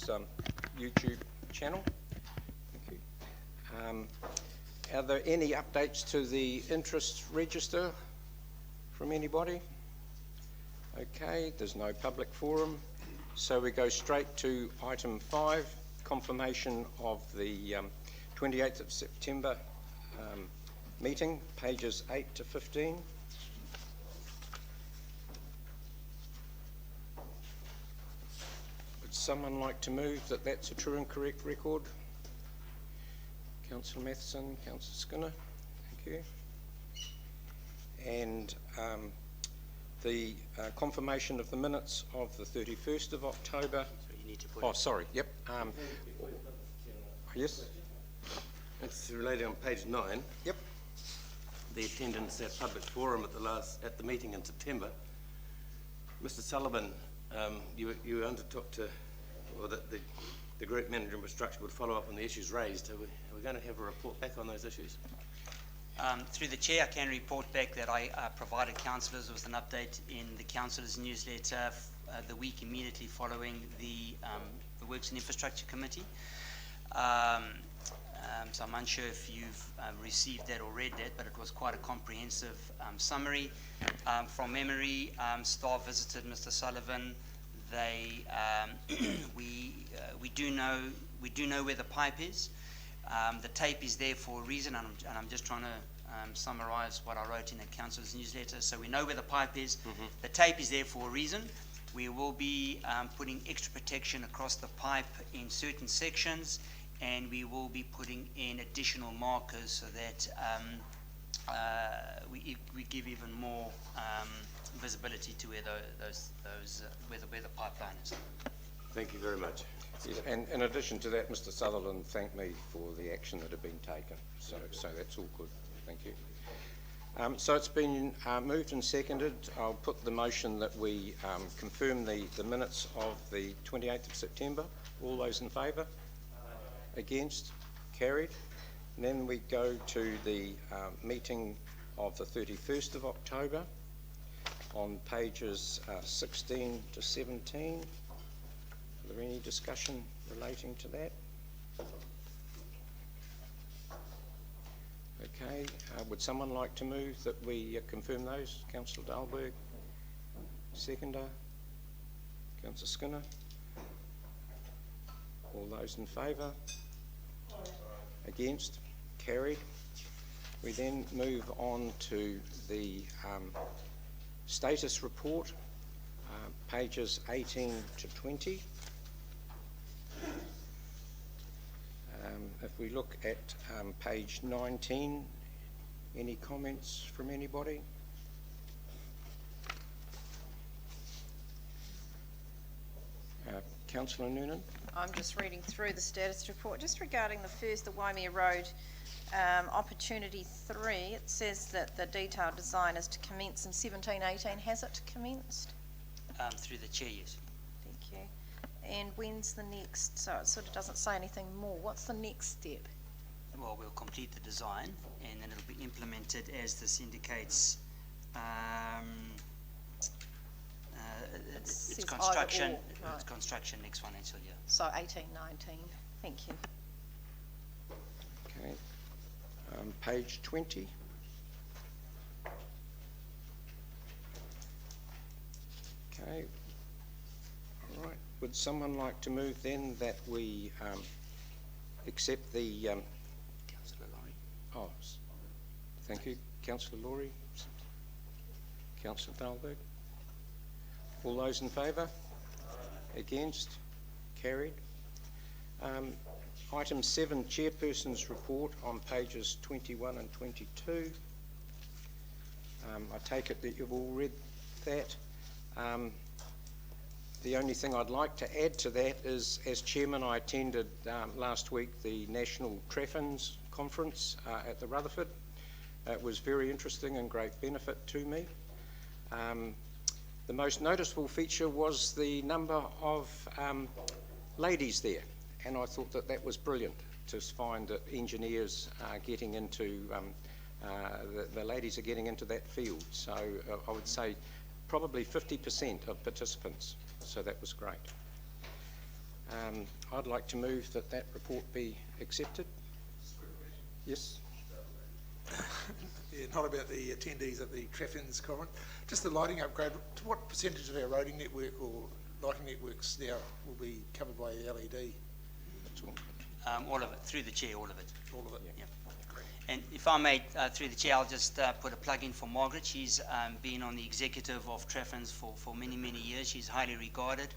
YouTube channel. Thank you. Are there any updates to the interest register from anybody? Okay, there's no public forum, so we go straight to item 5, confirmation of the 28th of September meeting, pages 8 to 15. Would someone like to move that that's a true and correct record? Councillor Matheson, Councillor Skinner, thank you. And the confirmation of the minutes of the 31st of October. So you need to put yep. Yes? It's relating on page 9. Yep. The attendance at public forum at the meeting in September. Mr. Sullivan, you undertook to, or that the group manager and infrastructure would follow up on the issues raised. Are we going to have a report back on those issues? through the chair, I can report back that I provided councillors with an update in the councillors' newsletter the week immediately following the Works and Infrastructure Committee. So I'm unsure if you've received that or read that, but it was quite a comprehensive summary. From memory, staff visited Mr. Sullivan. They, we do know where the pipe is. The tape is there for a reason, and I'm just trying to summarise what I wrote in the council's newsletter. So we know where the pipe is. Mm-hmm. The tape is there for a reason. We will be putting extra protection across the pipe in certain sections, and we will be putting in additional markers so that we give even more visibility to where where the pipeline is. Thank you very much. Yes, and in addition to that, Mr. Sutherland thanked me for the action that had been taken. So that's all good. Thank you. So it's been moved and seconded. I'll put the motion that we confirm the minutes of the 28th of September. All those in favour? Against? Carried. And then we go to the meeting of the 31st of October on pages 16 to 17. Are there any discussion relating to that? Okay, would someone like to move that we confirm those? Councillor Dahlberg, seconder. Councillor Skinner. All those in favour? Against? Carried. We then move on to the status report, pages 18 to 20. If we look at page 19, any comments from anybody? Councillor Noonan? I'm just reading through the status report. Just regarding the Waimea Road Opportunity 3, it says that the detailed design is to commence in 17-18. Has it commenced? Through the chair, yes. Thank you. And when's the next, so it sort of doesn't say anything more, what's the next step? Well, we'll complete the design and then it'll be implemented as this indicates. It's construction. Right. It's construction next financial year. So 18-19. Thank you. Okay. Page 20. Okay. All right. Would someone like to move then that we accept the... Councillor Laurie. Oh, thank you. Councillor Laurie. Councillor Dahlberg. All those in favour? Against? Carried. Item 7, Chairperson's Report on pages 21 and 22. I take it that you've all read that. The only thing I'd like to add to that is, as Chairman, I attended last week the National Trafins Conference at the Rutherford. It was very interesting and great benefit to me. The most noticeable feature was the number of ladies there, and I thought that that was brilliant to find that engineers are getting into, the ladies are getting into that field. So I would say probably 50% of participants, so that was great. I'd like to move that that report be accepted. Yes? Yeah, not about the attendees at the Treffins conference. Just the lighting upgrade. To what percentage of our roading network or lighting networks now will be covered by LED? That's all. All of it, through the chair, all of it. All of it? Yeah. And if I may, through the chair, I'll just put a plug in for Margaret. She's been on the executive of Treffins for many, many years. She's highly regarded,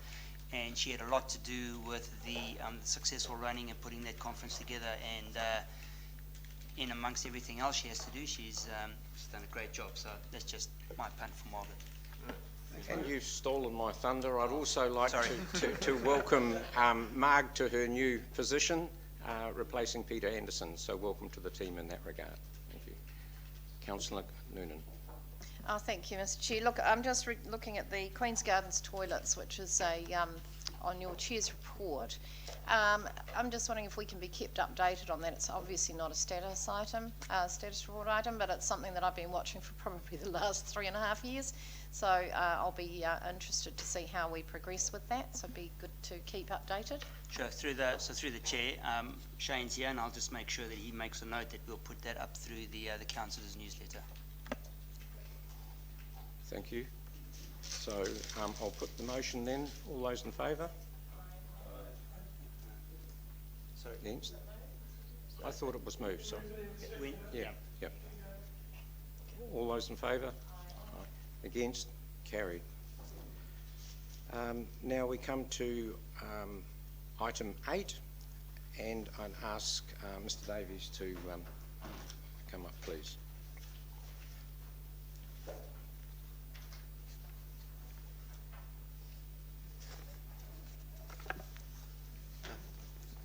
and she had a lot to do with the successful running and putting that conference together. And in amongst everything else she has to do, she's done a great job. So that's just my punt for Margaret. And you've stolen my thunder. I'd also like Sorry. to welcome Marg to her new position, replacing Peter Anderson. So welcome to the team in that regard. Thank you. Councillor Noonan. Oh, thank you, Mr. Chair. Look, I'm just looking at the Queen's Gardens toilets, which is on your chair's report. I'm just wondering if we can be kept updated on that. It's obviously not a status report item, but it's something that I've been watching for probably the last 3.5 years. So I'll be interested to see how we progress with that. So it'd be good to keep updated. Sure. Through the chair, Shane's here, and I'll just make sure that he makes a note that we'll put that up through the councillor's newsletter. Thank you. So I'll put the motion then. All those in favour? Sorry. Against? I thought it was moved, sorry. Yeah. All those in favour? Against? Carried. Now we come to item 8, and I'd ask Mr Davies to come up, please.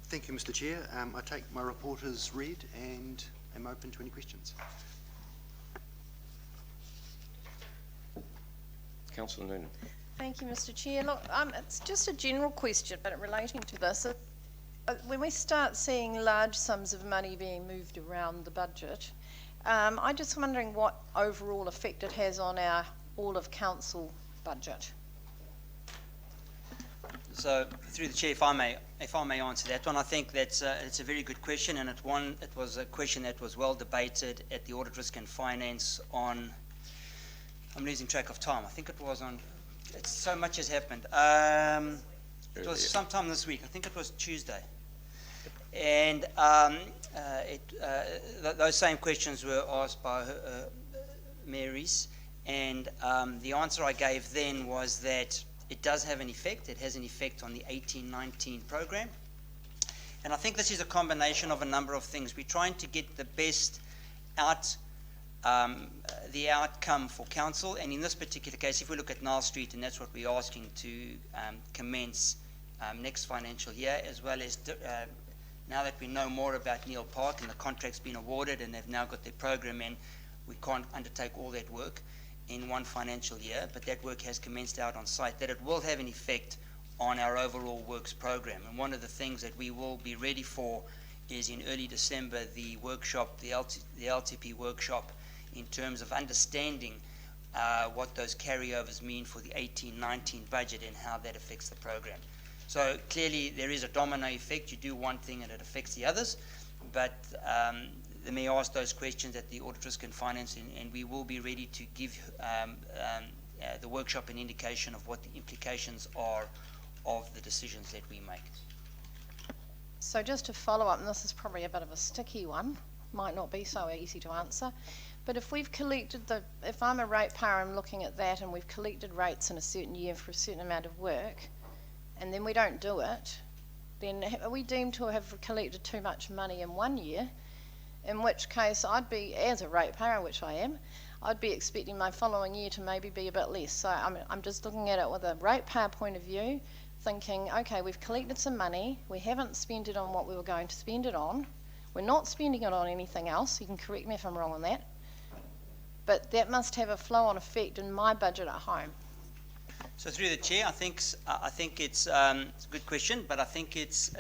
Thank you, Mr. Chair. I take my report as read and am open to any questions. Councillor Noonan. Thank you, Mr. Chair. Look, it's just a general question, but relating to this. When we start seeing large sums of money being moved around the budget, I'm just wondering what overall effect it has on our all of council budget. So, through the chair, if I may answer that one, I think that's it's a very good question, and it was a question that was well debated at the Audit, Risk and Finance on. I'm losing track of time. I think it was on. So much has happened. It was sometime this week. I think it was Tuesday, and those same questions were asked by Mary's, and the answer I gave then was that it does have an effect. It has an effect on the 18-19 program. And I think this is a combination of a number of things. We're trying to get the best the outcome for council. And in this particular case, if we look at Nile Street, and that's what we're asking to commence next financial year, as well as now that we know more about Neil Park and the contract's been awarded and they've now got their program in, we can't undertake all that work in one financial year, but that work has commenced out on site, that it will have an effect on our overall works program. And one of the things that we will be ready for is in early December, the workshop, the LTP workshop, in terms of understanding what those carryovers mean for the 18-19 budget and how that affects the program. So clearly there is a domino effect. You do one thing and it affects the others, but the Mayor asked those questions at the Audit, Risk and Finance, and we will be ready to give the workshop an indication of what the implications are of the decisions that we make. So just to follow up, and this is probably a bit of a sticky one, might not be so easy to answer, but if we've collected if I'm a ratepayer, I'm looking at that, and we've collected rates in a certain year for a certain amount of work, and then we don't do it, then are we deemed to have collected too much money in one year? In which case I'd be, as a ratepayer, which I am, I'd be expecting my following year to maybe be a bit less. So I'm just looking at it with a ratepayer point of view, thinking, okay, we've collected some money, we haven't spent it on what we were going to spend it on, we're not spending it on anything else, you can correct me if I'm wrong on that, but that must have a flow-on effect in my budget at home. So through the chair, I think it's a good question, but I think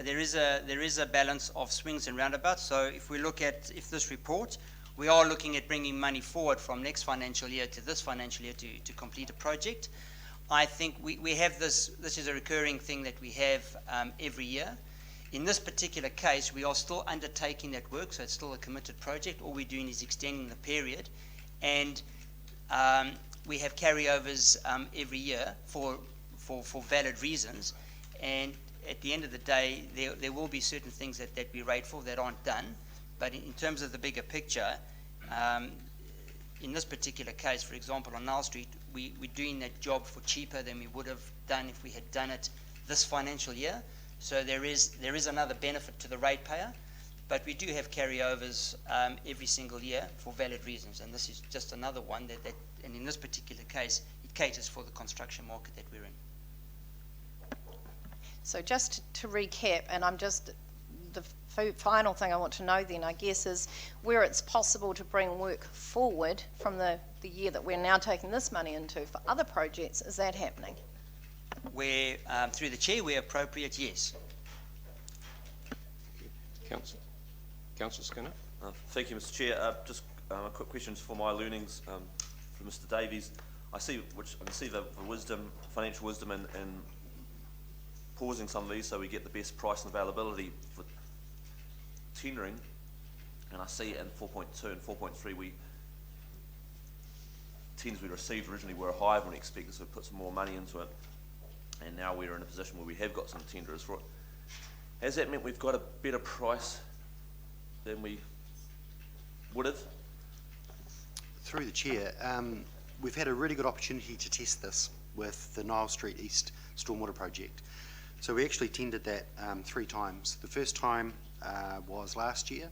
there is a balance of swings and roundabouts. So if we look at this report, we are looking at bringing money forward from next financial year to this financial year to complete a project. I think we have this is a recurring thing that we have every year. In this particular case, we are still undertaking that work, so it's still a committed project. All we're doing is extending the period, and we have carryovers every year for valid reasons. And at the end of the day, there will be certain things that we rate for that aren't done. But in terms of the bigger picture, in this particular case, for example, on Nile Street, we're doing that job for cheaper than we would have done if we had done it this financial year. So there is another benefit to the ratepayer, but we do have carryovers every single year for valid reasons, and this is just another one that and in this particular case, it caters for the construction market that we're in. So just to recap, and the final thing I want to know then, I guess, is where it's possible to bring work forward from the year that we're now taking this money into for other projects, is that happening? Where, through the chair, where appropriate, yes. Councillor Skinner. Thank you, Mr. Chair. Just a quick question for my learnings for Mr. Davies. I can see the wisdom, financial wisdom, in pausing some of these so we get the best price and availability for tendering. And I see in 4.2 and 4.3 tenders we received originally were higher than we expected, so we put some more money into it. And now we're in a position where we have got some tenderers for it. Has that meant we've got a better price than we would have? Through the chair, we've had a really good opportunity to test this with the Nile Street East Stormwater Project. So we actually tendered that 3 times. The first time was last year,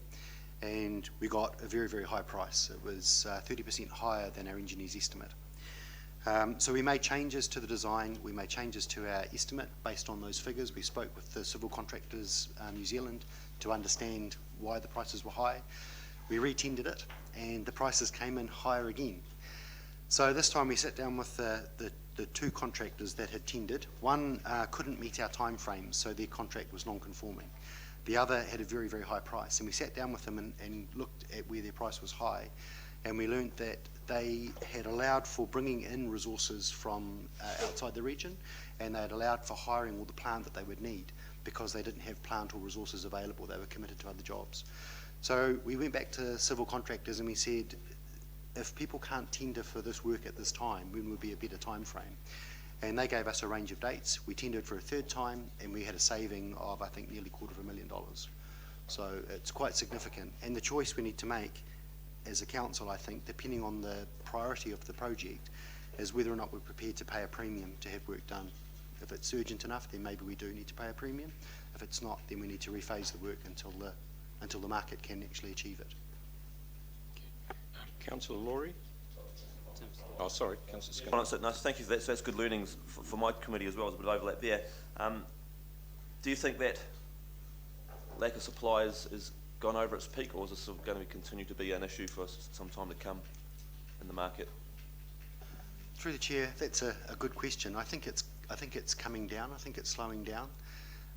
and we got a very, very high price. It was 30% higher than our engineer's estimate. So we made changes to the design, we made changes to our estimate based on those figures. We spoke with the Civil Contractors New Zealand to understand why the prices were high. We re-tendered it, and the prices came in higher again. So this time we sat down with the 2 contractors that had tendered. One couldn't meet our time frames, so their contract was non-conforming. The other had a very, very high price, and we sat down with them and looked at where their price was high, and we learned that they had allowed for bringing in resources from outside the region, and they had allowed for hiring all the plant that they would need because they didn't have plant or resources available. They were committed to other jobs. So we went back to civil contractors and we said, if people can't tender for this work at this time, when would be a better time frame? And they gave us a range of dates. We tendered for a 3rd time, and we had a saving of, I think, nearly $250,000. So it's quite significant. And the choice we need to make as a council, I think, depending on the priority of the project, is whether or not we're prepared to pay a premium to have work done. If it's urgent enough, then maybe we do need to pay a premium. If it's not, then we need to rephase the work until the market can actually achieve it. Councillor Laurie. Oh, sorry, Councillor Skinner. No, thank you for that. So that's good learnings for my committee as well. There's a bit of overlap there. Do you think that lack of supply is gone over its peak, or is this still going to continue to be an issue for some time to come in the market? Through the chair, that's a good question. I think it's coming down. I think it's slowing down.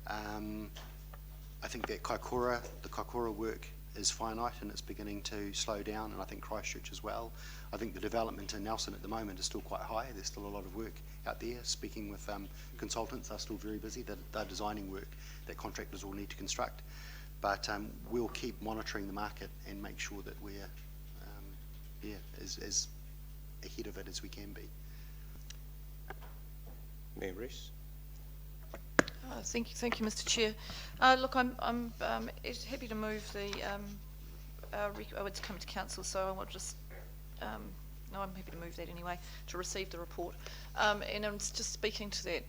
I think that the Kaikoura work is finite and it's beginning to slow down, and I think Christchurch as well. I think the development in Nelson at the moment is still quite high. There's still a lot of work out there. Speaking with consultants, they're still very busy. They're designing work that contractors will need to construct. But we'll keep monitoring the market and make sure that we're as ahead of it as we can be. Mayor Rees. Thank you, Mr. Chair. Look, I'm happy to move the. It's coming to council, so I want to just. No, I'm happy to move that anyway, to receive the report. And I'm just speaking to that.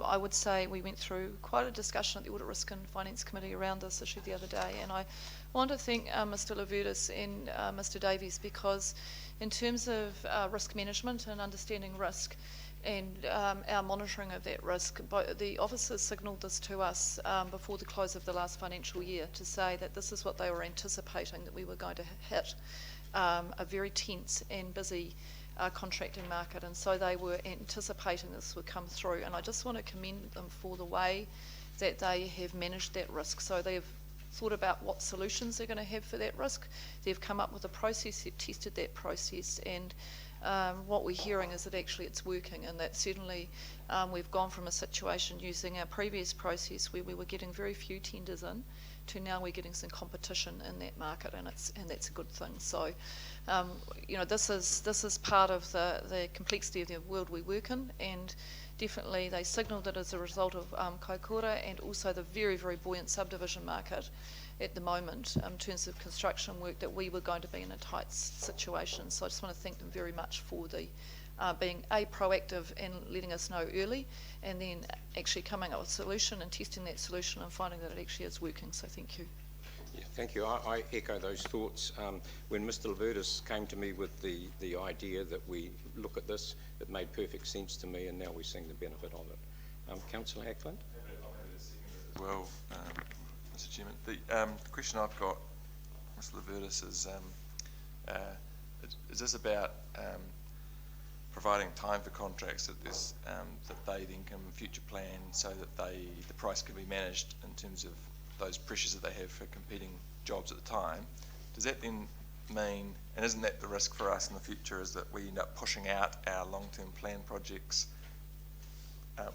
I would say we went through quite a discussion at the Audit, Risk and Finance Committee around this issue the other day, and I want to thank Mr. Laverdis and Mr. Davies, because in terms of risk management and understanding risk, and our monitoring of that risk, the officers signalled this to us before the close of the last financial year to say that this is what they were anticipating, that we were going to hit a very tense and busy contracting market, and so they were anticipating this would come through. And I just want to commend them for the way that they have managed that risk. So they've thought about what solutions they're going to have for that risk. They've come up with a process, they've tested that process, and what we're hearing is that actually it's working, and that certainly we've gone from a situation using our previous process where we were getting very few tenders in to now we're getting some competition in that market, and that's a good thing. So, this is part of the complexity of the world we work in, and definitely they signalled that as a result of Kaikoura and also the very, very buoyant subdivision market at the moment in terms of construction work, that we were going to be in a tight situation. So I just want to thank them very much for the being proactive and letting us know early, and then actually coming up with a solution and testing that solution and finding that it actually is working. So thank you. Yeah, thank you. I echo those thoughts. When Mr. Levertis came to me with the idea that we look at this, it made perfect sense to me, and now we're seeing the benefit of it. Councillor Hackland? Well, Mr. Chairman, the question I've got, Mr. Levertis, is this about providing time for contracts that they then can future plan so that the price can be managed in terms of those pressures that they have for competing jobs at the time? Does that then mean, and isn't that the risk for us in the future, is that we end up pushing out our long-term plan projects,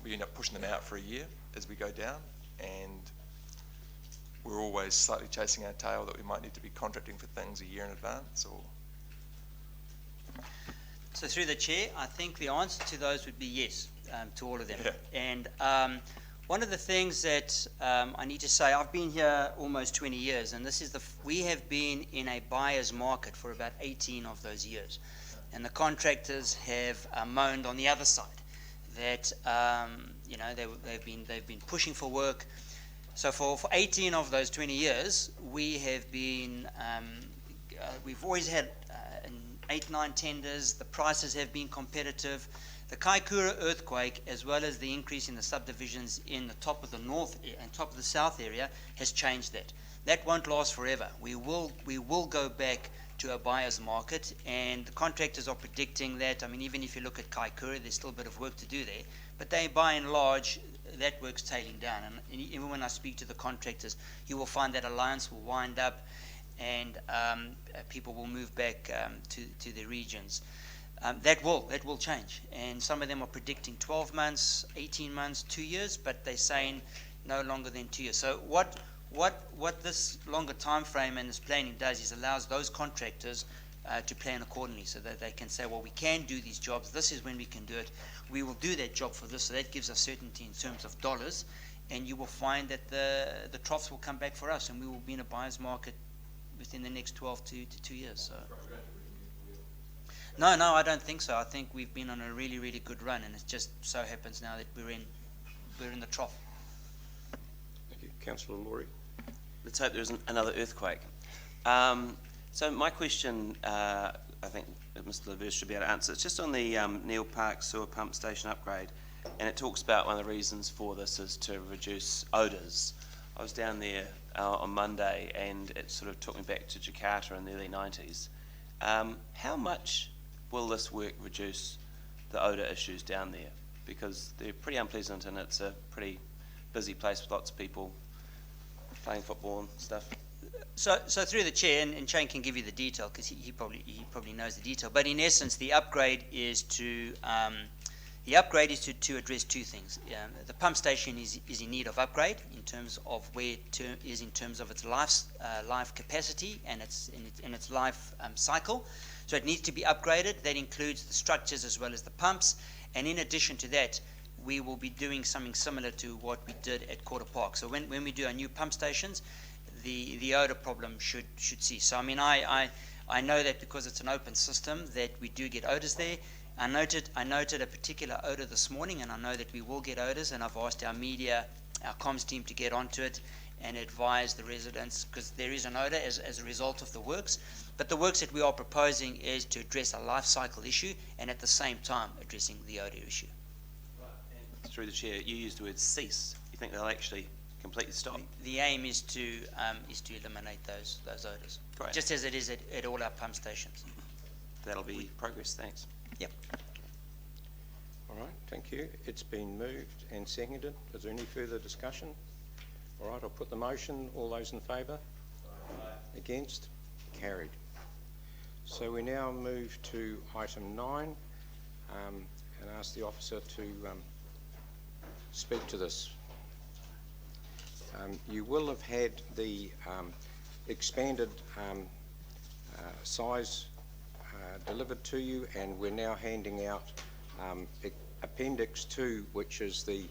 we end up pushing them out for a year as we go down, and we're always slightly chasing our tail that we might need to be contracting for things a year in advance? Or So through the chair, I think the answer to those would be yes, to all of them. Yeah. And one of the things that I need to say, I've been here almost 20 years, and this is we have been in a buyer's market for about 18 of those years, and the contractors have moaned on the other side that they've been pushing for work. So for 18 of those 20 years, we have been we've always had 8-9 tenders. The prices have been competitive. The Kaikoura earthquake, as well as the increase in the subdivisions in the top of the north and top of the south area, has changed that. That won't last forever. We will go back to a buyer's market, and the contractors are predicting that. I mean, even if you look at Kaikoura, there's still a bit of work to do there, but they, by and large, that work's tailing down. And even when I speak to the contractors, you will find that alliance will wind up, and people will move back to their regions. That will change, and some of them are predicting 12 months, 18 months, 2 years, but they're saying no longer than 2 years. So what this longer time frame and this planning does is allows those contractors to plan accordingly, so that they can say, well, we can do these jobs, this is when we can do it, we will do that job for this. So that gives us certainty in terms of dollars, and you will find that the troughs will come back for us, and we will be in a buyer's market within the next 12 to 2 years. So. No, I don't think so. I think we've been on a really, really good run, and it just so happens now that we're in the trough. Thank you. Councillor Laurie? Let's hope there isn't another earthquake. So my question, I think that Mr. Levertis should be able to answer. It's just on the Neil Park sewer pump station upgrade, and it talks about one of the reasons for this is to reduce odours. I was down there on Monday, and it sort of took me back to Jakarta in the early 90s. How much will this work reduce the odour issues down there? Because they're pretty unpleasant, and it's a pretty busy place with lots of people playing football and stuff. So through the chair, and Shane can give you the detail because he probably knows the detail. But in essence, the upgrade is to address two things. The pump station is in need of upgrade in terms of where it is in terms of its life capacity and its life cycle. So it needs to be upgraded. That includes the structures as well as the pumps. And in addition to that, we will be doing something similar to what we did at Quarter Park. So when we do our new pump stations, the odour problem should cease. So I mean, I know that because it's an open system that we do get odours there. I noted a particular odour this morning, and I know that we will get odours, and I've asked our media, our comms team to get onto it and advise the residents, because there is an odour as a result of the works. But the works that we are proposing is to address a life cycle issue and at the same time addressing the odour issue. Right. Through the chair, you used the word cease. You think they'll actually completely stop? The aim is to eliminate those odours, Great. just as it is at all our pump stations. That'll be progress, thanks. Yep. All right, thank you. It's been moved and seconded. Is there any further discussion? All right, I'll put the motion. All those in favour? Against? Carried. So we now move to item 9 and ask the officer to speak to this. You will have had the expanded size delivered to you, and we're now handing out Appendix 2, which is the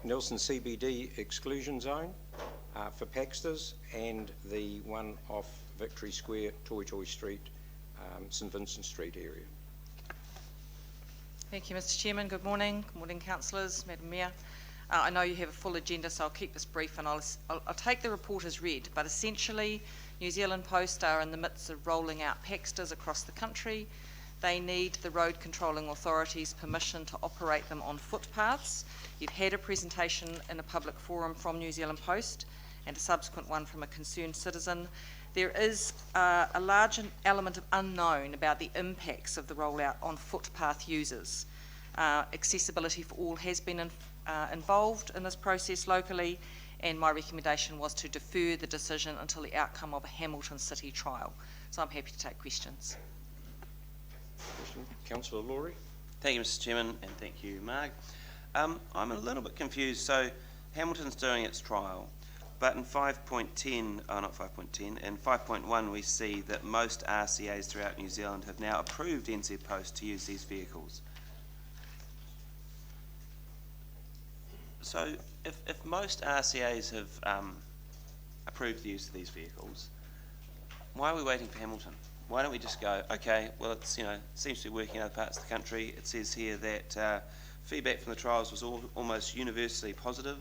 Nelson CBD exclusion zone for Paxters, and the one off Victory Square, Toy Street, St Vincent Street area. Thank you, Mr Chairman. Good morning. Good morning, councillors, Madam Mayor. I know you have a full agenda, so I'll keep this brief, and I'll take the report as read, but essentially New Zealand Post are in the midst of rolling out Paxters across the country. They need the road controlling authorities' permission to operate them on footpaths. You've had a presentation in a public forum from New Zealand Post and a subsequent one from a concerned citizen. There is a large element of unknown about the impacts of the rollout on footpath users. Accessibility for all has been involved in this process locally, and my recommendation was to defer the decision until the outcome of a Hamilton City trial. So I'm happy to take questions. Councillor Laurie. Thank you, Mr Chairman, and thank you, Mark. I'm a little bit confused. So Hamilton's doing its trial, but in 5.10, not 5.10, in 5.1 we see that most RCAs throughout New Zealand have now approved NZ Post to use these vehicles. So if most RCAs have approved the use of these vehicles, why are we waiting for Hamilton? Why don't we just go, okay, well, it's, seems to be working in other parts of the country. It says here that feedback from the trials was almost universally positive.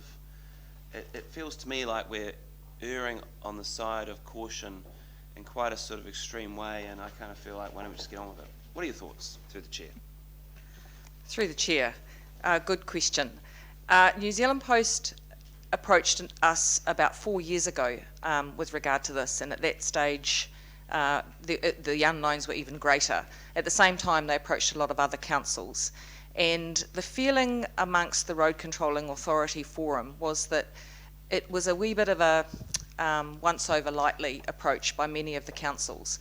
It feels to me like we're erring on the side of caution in quite a sort of extreme way, and I kind of feel like, why don't we just get on with it? What are your thoughts, through the Chair? Through the Chair, good question. New Zealand Post approached us about 4 years ago with regard to this, and at that stage the unknowns were even greater. At the same time, they approached a lot of other councils, and the feeling amongst the Road Controlling Authority Forum was that it was a wee bit of a once over lightly approach by many of the councils.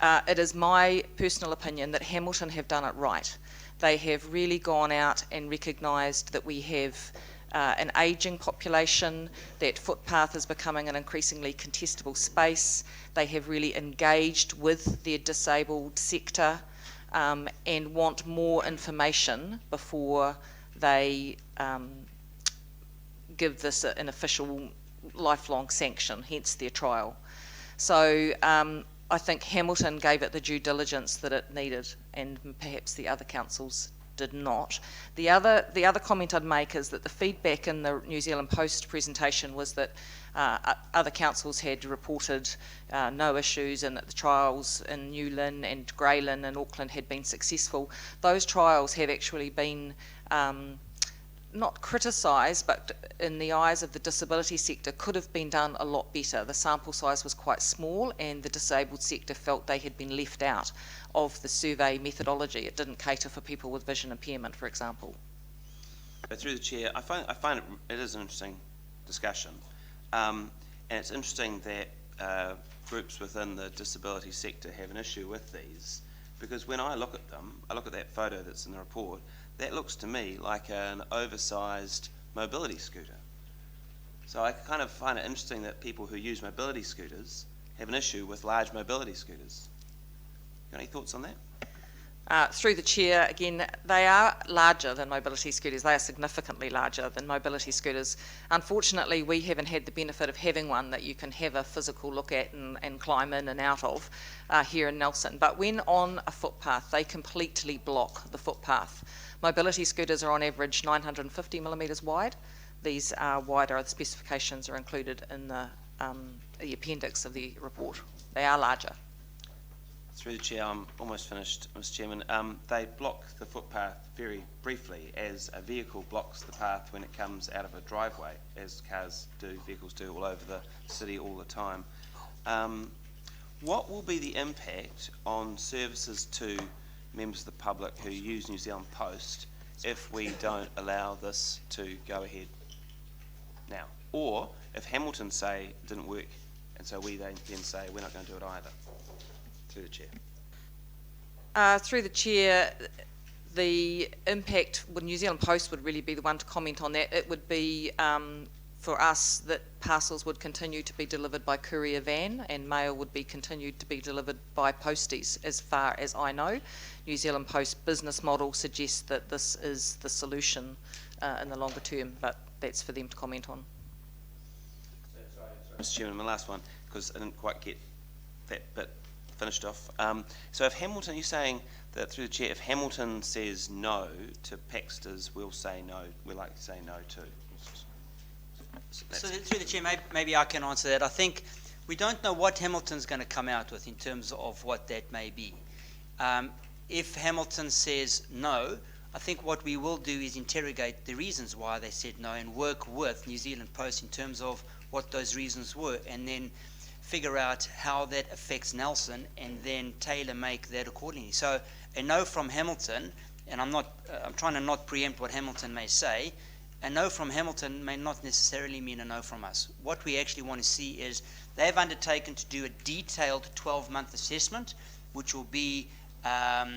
It is my personal opinion that Hamilton have done it right. They have really gone out and recognised that we have an ageing population, that footpath is becoming an increasingly contestable space. They have really engaged with their disabled sector and want more information before they give this an official lifelong sanction, hence their trial. So I think Hamilton gave it the due diligence that it needed, and perhaps the other councils did not. The other comment I'd make is that the feedback in the New Zealand Post presentation was that other councils had reported no issues, and that the trials in New Lynn and Grey Lynn and Auckland had been successful. Those trials have actually been not criticised, but in the eyes of the disability sector could have been done a lot better. The sample size was quite small, and the disabled sector felt they had been left out of the survey methodology. It didn't cater for people with vision impairment, for example. But through the Chair, I find it is an interesting discussion, and it's interesting that groups within the disability sector have an issue with these, because when I look at them, I look at that photo that's in the report, that looks to me like an oversized mobility scooter. So I kind of find it interesting that people who use mobility scooters have an issue with large mobility scooters. Got any thoughts on that? Through the Chair, again, they are larger than mobility scooters. They are significantly larger than mobility scooters. Unfortunately, we haven't had the benefit of having one that you can have a physical look at and climb in and out of here in Nelson. But when on a footpath, they completely block the footpath. Mobility scooters are on average 950 millimetres wide. These are wider. The specifications are included in the appendix of the report. They are larger. Through the Chair, I'm almost finished, Mr Chairman. They block the footpath very briefly, as a vehicle blocks the path when it comes out of a driveway, as vehicles do all over the city all the time. What will be the impact on services to members of the public who use New Zealand Post if we don't allow this to go ahead now? or if Hamilton say it didn't work, and so we then say we're not going to do it either. Through the chair. Through the chair, the impact, well, New Zealand Post would really be the one to comment on that. It would be for us that parcels would continue to be delivered by courier van and mail would be continued to be delivered by posties, as far as I know. New Zealand Post business model suggests that this is the solution in the longer term, but that's for them to comment on. Mr. Chairman, my last one, because I didn't quite get that bit finished off. So if Hamilton, you're saying that through the chair, if Hamilton says no to Paxters, we'll say no, we're likely to say no too. So through the chair, maybe I can answer that. I think we don't know what Hamilton's going to come out with in terms of what that may be. If Hamilton says no, I think what we will do is interrogate the reasons why they said no and work with New Zealand Post in terms of what those reasons were, and then figure out how that affects Nelson and then tailor make that accordingly. So a no from Hamilton, and I'm trying to not preempt what Hamilton may say, a no from Hamilton may not necessarily mean a no from us. What we actually want to see is they've undertaken to do a detailed 12-month assessment, which will be a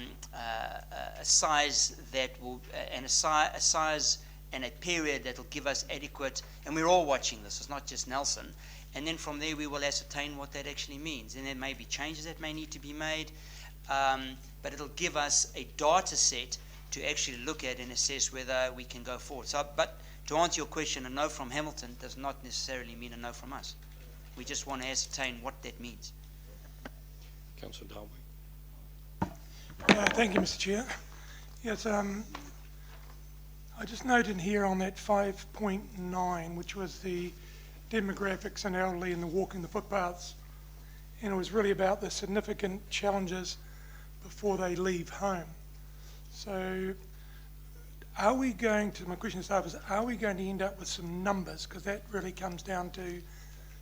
size that will, and a size and a period that will give us adequate, and we're all watching this, it's not just Nelson, and then from there we will ascertain what that actually means. And there may be changes that may need to be made, but it'll give us a data set to actually look at and assess whether we can go forward. So, but to answer your question, a no from Hamilton does not necessarily mean a no from us. We just want to ascertain what that means. Councillor Darby. Thank you, Mr. Chair. Yes, I just noted here on that 5.9, which was the demographics and elderly and the walking the footpaths, and it was really about the significant challenges before they leave home. So are we going to, my question to staff is, are we going to end up with some numbers? Because that really comes down to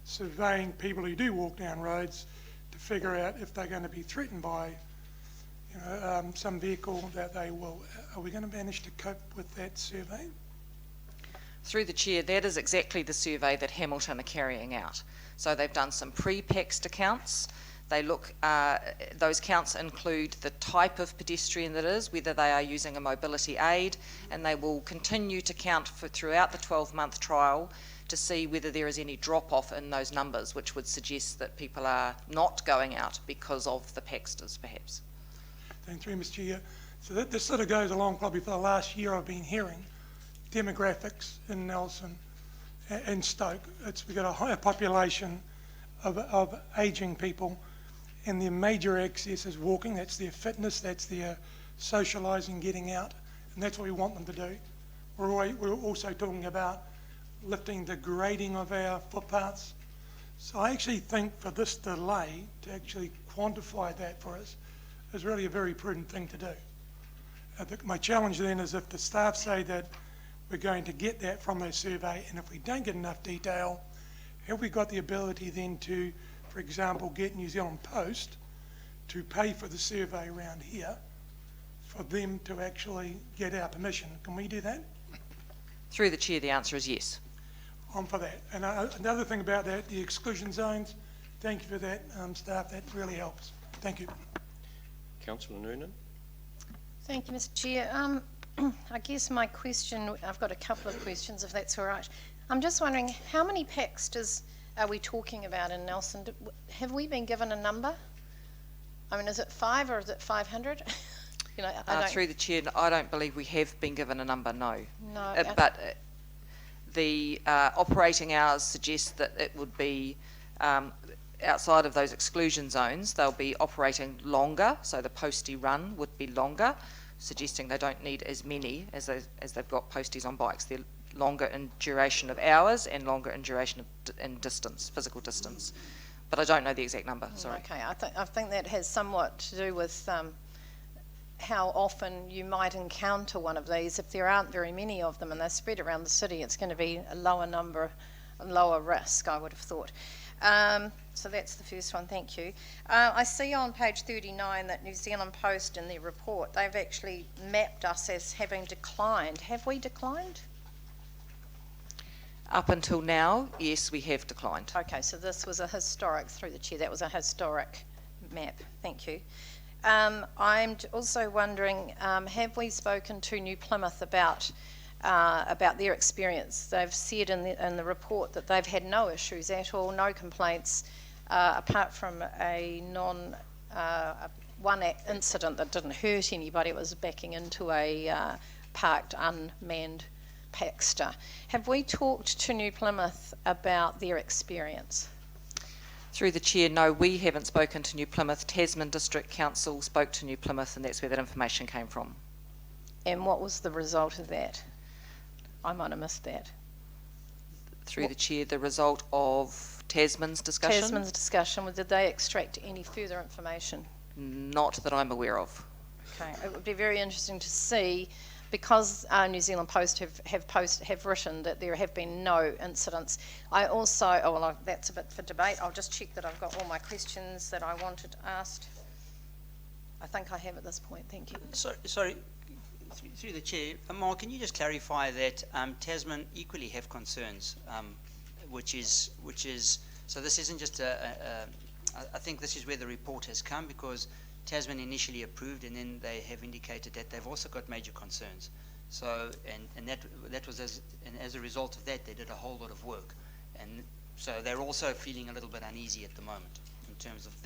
surveying people who do walk down roads to figure out if they're going to be threatened by some vehicle that they will. Are we going to manage to cope with that survey? Through the chair, that is exactly the survey that Hamilton are carrying out. So they've done some pre-Paxter counts. They look, those counts include the type of pedestrian that is, whether they are using a mobility aid, and they will continue to count throughout the 12-month trial to see whether there is any drop-off in those numbers, which would suggest that people are not going out because of the Paxters, perhaps. Thank you, Mr. Chair. So this sort of goes along probably for the last year I've been hearing demographics in Nelson and Stoke. We've got a higher population of ageing people, and their major access is walking. That's their fitness, that's their socialising, getting out, and that's what we want them to do. We're also talking about lifting the grading of our footpaths. So I actually think for this delay to actually quantify that for us is really a very prudent thing to do. My challenge then is if the staff say that we're going to get that from their survey, and if we don't get enough detail, have we got the ability then to, for example, get New Zealand Post to pay for the survey around here for them to actually get our permission? Can we do that? Through the chair, the answer is yes. I'm for that. And another thing about that, the exclusion zones, thank you for that, staff, that really helps. Thank you. Councillor Noonan. Thank you, Mr. Chair. I guess my question, I've got a couple of questions, if that's all right. I'm just wondering, how many Paxters are we talking about in Nelson? Have we been given a number? I mean, is it 5 or is it 500? Through the chair, I don't believe we have been given a number, no. No. But the operating hours suggest that it would be outside of those exclusion zones, they'll be operating longer, so the postie run would be longer, suggesting they don't need as many as they've got posties on bikes. They're longer in duration of hours and longer in duration of distance, physical distance. But I don't know the exact number, sorry. Okay, I think that has somewhat to do with how often you might encounter one of these. If there aren't very many of them and they're spread around the city, it's going to be a lower number, a lower risk, I would have thought. So that's the first one, thank you. I see on page 39 that New Zealand Post in their report, they've actually mapped us as having declined. Have we declined? Up until now, yes, we have declined. Okay, so this was a historic, through the chair, that was a historic map. Thank you. I'm also wondering, have we spoken to New Plymouth about their experience? They've said in the report that they've had no issues at all, no complaints, apart from one incident that didn't hurt anybody. It was backing into a parked unmanned Paxter. Have we talked to New Plymouth about their experience? Through the chair, no, we haven't spoken to New Plymouth. Tasman District Council spoke to New Plymouth, and that's where that information came from. And what was the result of that? I might have missed that. Through the chair, the result of Tasman's discussion? Tasman's discussion, did they extract any further information? Not that I'm aware of. Okay, it would be very interesting to see, because New Zealand Post have written that there have been no incidents. I also, that's a bit for debate. I'll just check that I've got all my questions that I wanted asked. I think I have at this point. Thank you. Sorry, through the chair, Mark, can you just clarify that Tasman equally have concerns, which is so this isn't just I think this is where the report has come, because Tasman initially approved, and then they have indicated that they've also got major concerns. So, and that was as a result of that, they did a whole lot of work, and so they're also feeling a little bit uneasy at the moment in terms of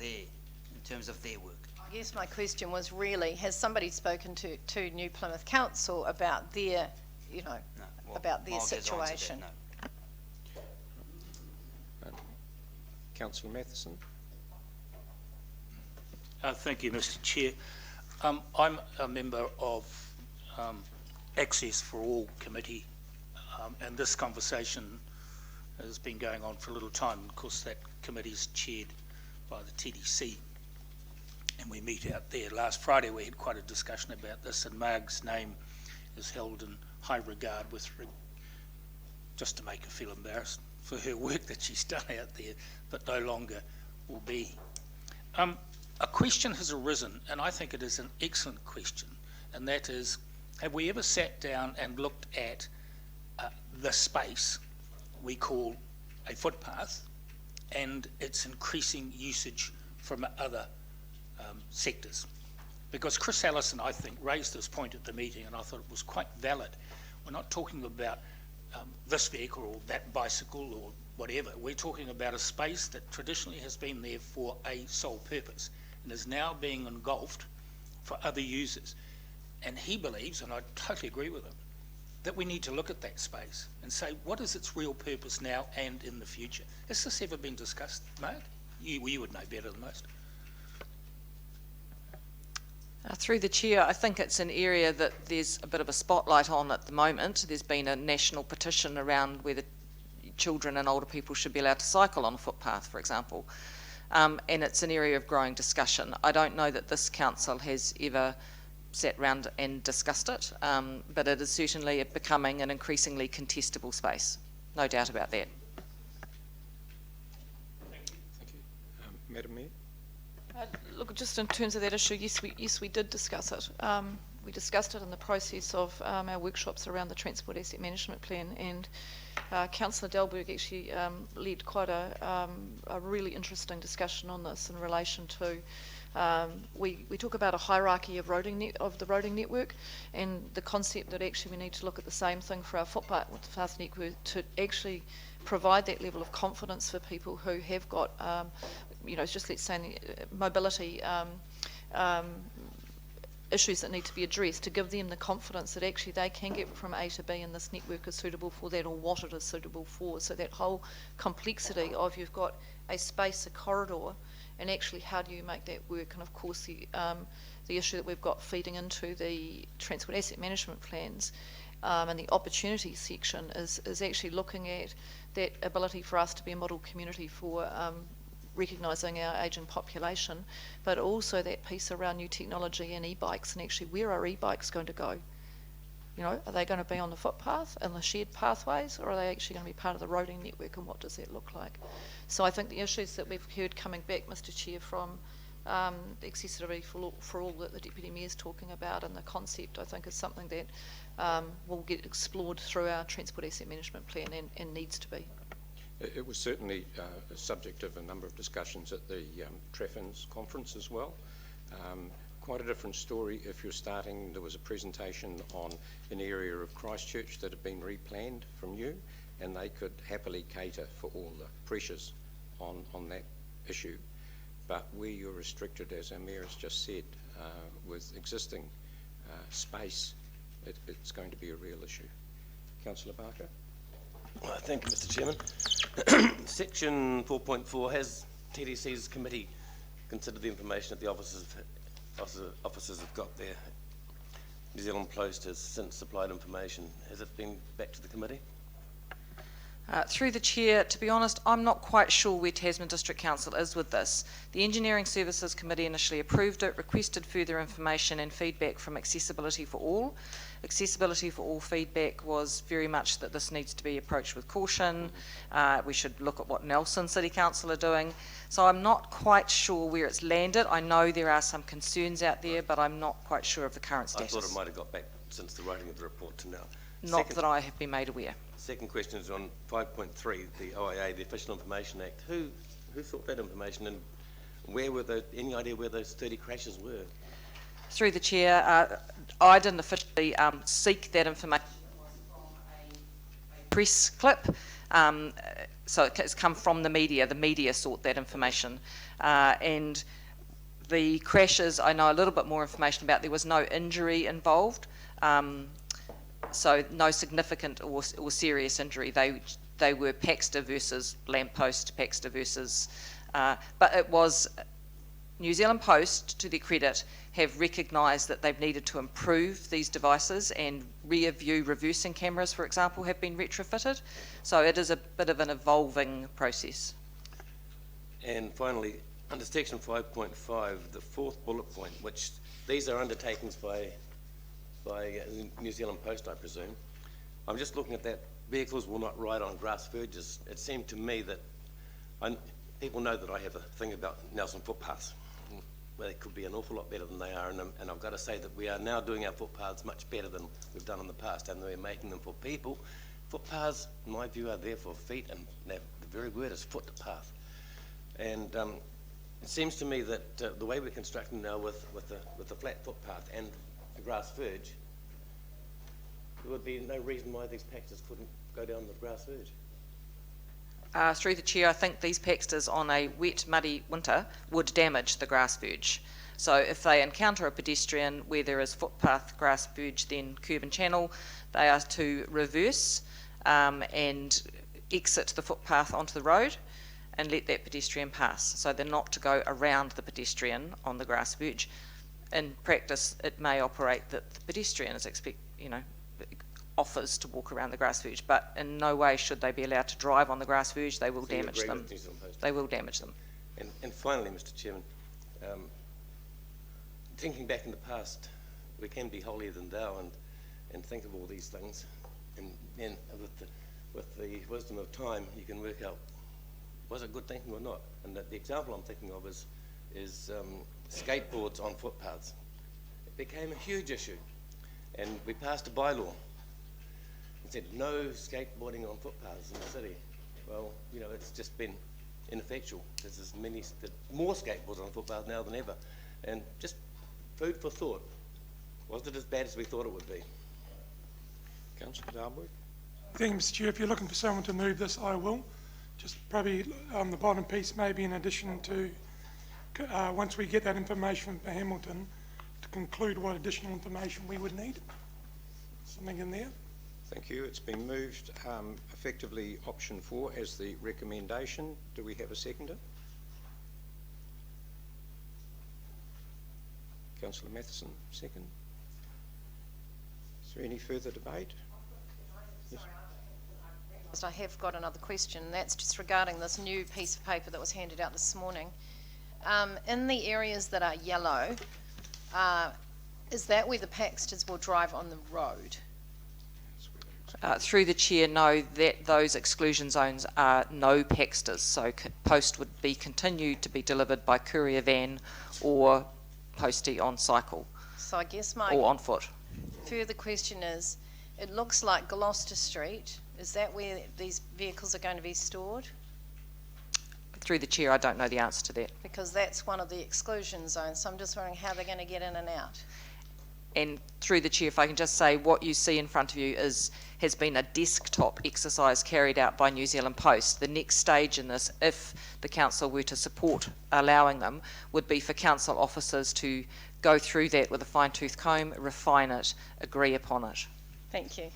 their work. I guess my question was really, has somebody spoken to New Plymouth Council about their, about their Mark has answered situation? that, no. Councillor Matheson. Thank you, Mr. Chair. I'm a member of Access for All Committee, and this conversation has been going on for a little time. Of course, that committee is chaired by the TDC, and we meet out there. Last Friday we had quite a discussion about this, and Marg's name is held in high regard just to make her feel embarrassed for her work that she's done out there, but no longer will be. A question has arisen, and I think it is an excellent question, and that is, have we ever sat down and looked at the space we call a footpath and its increasing usage from other sectors? Because Chris Allison, I think, raised this point at the meeting, and I thought it was quite valid. We're not talking about this vehicle or that bicycle or whatever. We're talking about a space that traditionally has been there for a sole purpose and is now being engulfed for other users. And he believes, and I totally agree with him, that we need to look at that space and say, what is its real purpose now and in the future? Has this ever been discussed, Mark? You would know better than most. Through the chair, I think it's an area that there's a bit of a spotlight on at the moment. There's been a national petition around whether children and older people should be allowed to cycle on a footpath, for example. And it's an area of growing discussion. I don't know that this council has ever sat round and discussed it, but it is certainly becoming an increasingly contestable space. No doubt about that. Thank you. Madam Mayor. Look, just in terms of that issue, yes, we did discuss it. We discussed it in the process of our workshops around the Transport Asset Management Plan, and Councillor Delberg actually led quite a really interesting discussion on this in relation to we talk about a hierarchy of the roading network, and the concept that actually we need to look at the same thing for our footpath network to actually provide that level of confidence for people who have got, just let's say mobility issues that need to be addressed, to give them the confidence that actually they can get from A to B and this network is suitable for that, or what it is suitable for. So that whole complexity of you've got a space, a corridor, and actually how do you make that work? And of course the issue that we've got feeding into the Transport Asset Management Plans and the opportunity section is actually looking at that ability for us to be a model community for recognising our ageing population, but also that piece around new technology and e-bikes, and actually where are e-bikes going to go? Are they going to be on the footpath and the shared pathways, or are they actually going to be part of the roading network, and what does that look like? So I think the issues that we've heard coming back, Mr. Chair, from accessibility for all that the Deputy Mayor's talking about, and the concept, I think, is something that will get explored through our Transport Asset Management Plan and needs to be. It was certainly a subject of a number of discussions at the Treffins conference as well. Quite a different story if you're starting. There was a presentation on an area of Christchurch that had been replanned from you, and they could happily cater for all the pressures on that issue. But where you're restricted, as our Mayor has just said, with existing space, it's going to be a real issue. Councillor Barker? Well, thank you, Mr. Chairman. Section 4.4, has TDC's committee considered the information that the officers have got there? New Zealand Post has since supplied information. Has it been back to the committee? Through the Chair, to be honest, I'm not quite sure where Tasman District Council is with this. The Engineering Services Committee initially approved it, requested further information and feedback from Accessibility for All. Accessibility for All feedback was very much that this needs to be approached with caution. We should look at what Nelson City Council are doing. So I'm not quite sure where it's landed. I know there are some concerns out there, but I'm not quite sure of the current status. I thought it might have got back since the writing of the report to now. Not that I have been made aware. Second question is on 5.3, the OIA, the Official Information Act. Who sought that information, and where were any idea where those 30 crashes were? Through the Chair, I didn't officially seek that information from a press clip, so it's come from the media. The media sought that information, and the crashes I know a little bit more information about. There was no injury involved, so no significant or serious injury. They were Paxton versus lamppost, Paxton versus, but it was New Zealand Post, to their credit, have recognised that they've needed to improve these devices, and rear view reversing cameras, for example, have been retrofitted. So it is a bit of an evolving process. And finally, under section 5.5, the fourth bullet point, which these are undertakings by New Zealand Post, I presume. I'm just looking at that. Vehicles will not ride on grass verges. It seemed to me that people know that I have a thing about Nelson footpaths. Well, they could be an awful lot better than they are, and I've got to say that we are now doing our footpaths much better than we've done in the past, and we're making them for people. Footpaths, in my view, are there for feet, and the very word is footpath. And it seems to me that the way we're constructing now with the flat footpath and the grass verge, there would be no reason why these Paxters couldn't go down the grass verge. Through the Chair, I think these Paxters on a wet, muddy winter would damage the grass verge. So if they encounter a pedestrian where there is footpath, grass verge, then curb and channel, they are to reverse and exit the footpath onto the road and let that pedestrian pass. So they're not to go around the pedestrian on the grass verge. In practice, it may operate that the pedestrian is offers to walk around the grass verge, but in no way should they be allowed to drive on the grass verge. They will damage them. They will damage them. And finally, Mr. Chairman, thinking back in the past, we can be holier than thou and think of all these things, and then with the wisdom of time, you can work out, was it good thinking or not? And the example I'm thinking of is skateboards on footpaths. It became a huge issue, and we passed a bylaw and said no skateboarding on footpaths in the city. Well, it's just been ineffectual. There's more skateboards on the footpath now than ever, and just food for thought. Was it as bad as we thought it would be? Councillor Darwood? Thank you, Mr. Chair. If you're looking for someone to move this, I will. Just probably the bottom piece, maybe in addition to, once we get that information from Hamilton, to conclude what additional information we would need. Something in there. Thank you. It's been moved effectively option 4 as the recommendation. Do we have a seconder? Councillor Matheson, second. Is there any further debate? Yes. I have got another question. That's just regarding this new piece of paper that was handed out this morning. In the areas that are yellow, is that where the Paxters will drive on the road? Through the chair, no, that those exclusion zones are no Paxters, so post would be continued to be delivered by courier van or postie on cycle So I guess my or on foot. further question is, it looks like Gloucester Street, is that where these vehicles are going to be stored? Through the chair, I don't know the answer to that. Because that's one of the exclusion zones, so I'm just wondering how they're going to get in and out. And through the chair, if I can just say, what you see in front of you has been a desktop exercise carried out by New Zealand Post. The next stage in this, if the council were to support allowing them, would be for council officers to go through that with a fine-tooth comb, refine it, agree upon it. Thank you.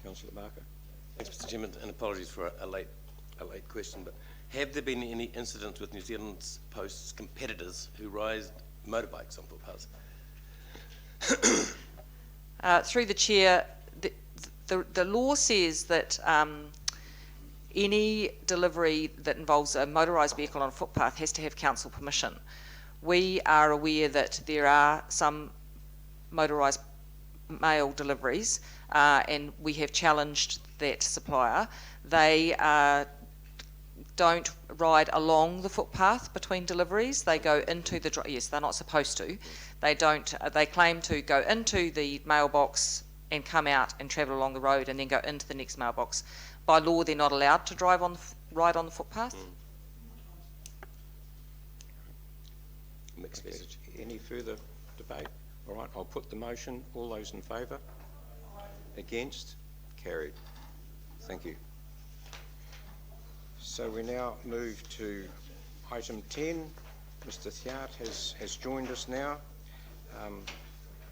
Councillor Barker. Thanks, Mr. Chairman, and apologies for a late question, but have there been any incidents with New Zealand Post's competitors who ride motorbikes on footpaths? Through the chair, the law says that any delivery that involves a motorised vehicle on a footpath has to have council permission. We are aware that there are some motorised mail deliveries, and we have challenged that supplier. They don't ride along the footpath between deliveries. They go into the, yes, they're not supposed to. They don't, they claim to go into the mailbox and come out and travel along the road and then go into the next mailbox. By law, they're not allowed to ride on the footpath. Mixed message. Any further debate? All right, I'll put the motion. All those in favour? Against? Carried. Thank you. So we now move to item 10. Mr. Thiart has joined us now.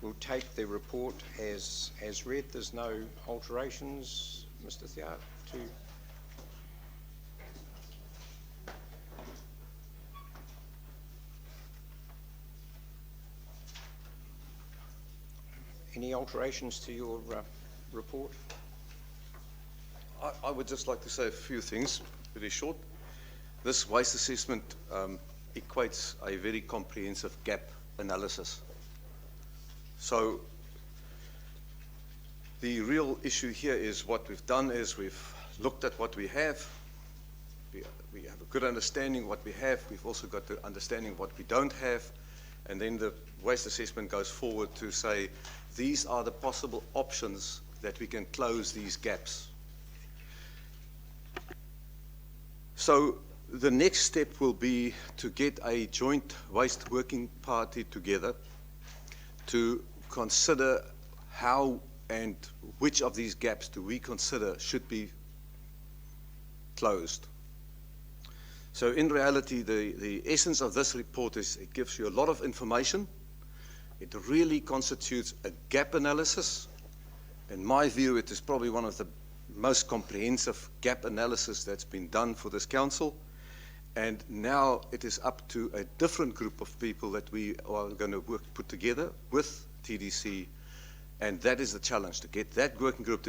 We'll take the report as read. There's no alterations, Mr. Thiart, to... Any alterations to your report? I would just like to say a few things, very short. This waste assessment equates a very comprehensive gap analysis. So the real issue here is what we've done is we've looked at what we have. We have a good understanding what we have. We've also got the understanding what we don't have. And then the waste assessment goes forward to say, these are the possible options that we can close these gaps. So the next step will be to get a joint waste working party together to consider how and which of these gaps do we consider should be closed. So in reality, the essence of this report is it gives you a lot of information. It really constitutes a gap analysis. In my view, it is probably one of the most comprehensive gap analysis that's been done for this council. And now it is up to a different group of people that we are going to put together with TDC. And that is the challenge, to get that working group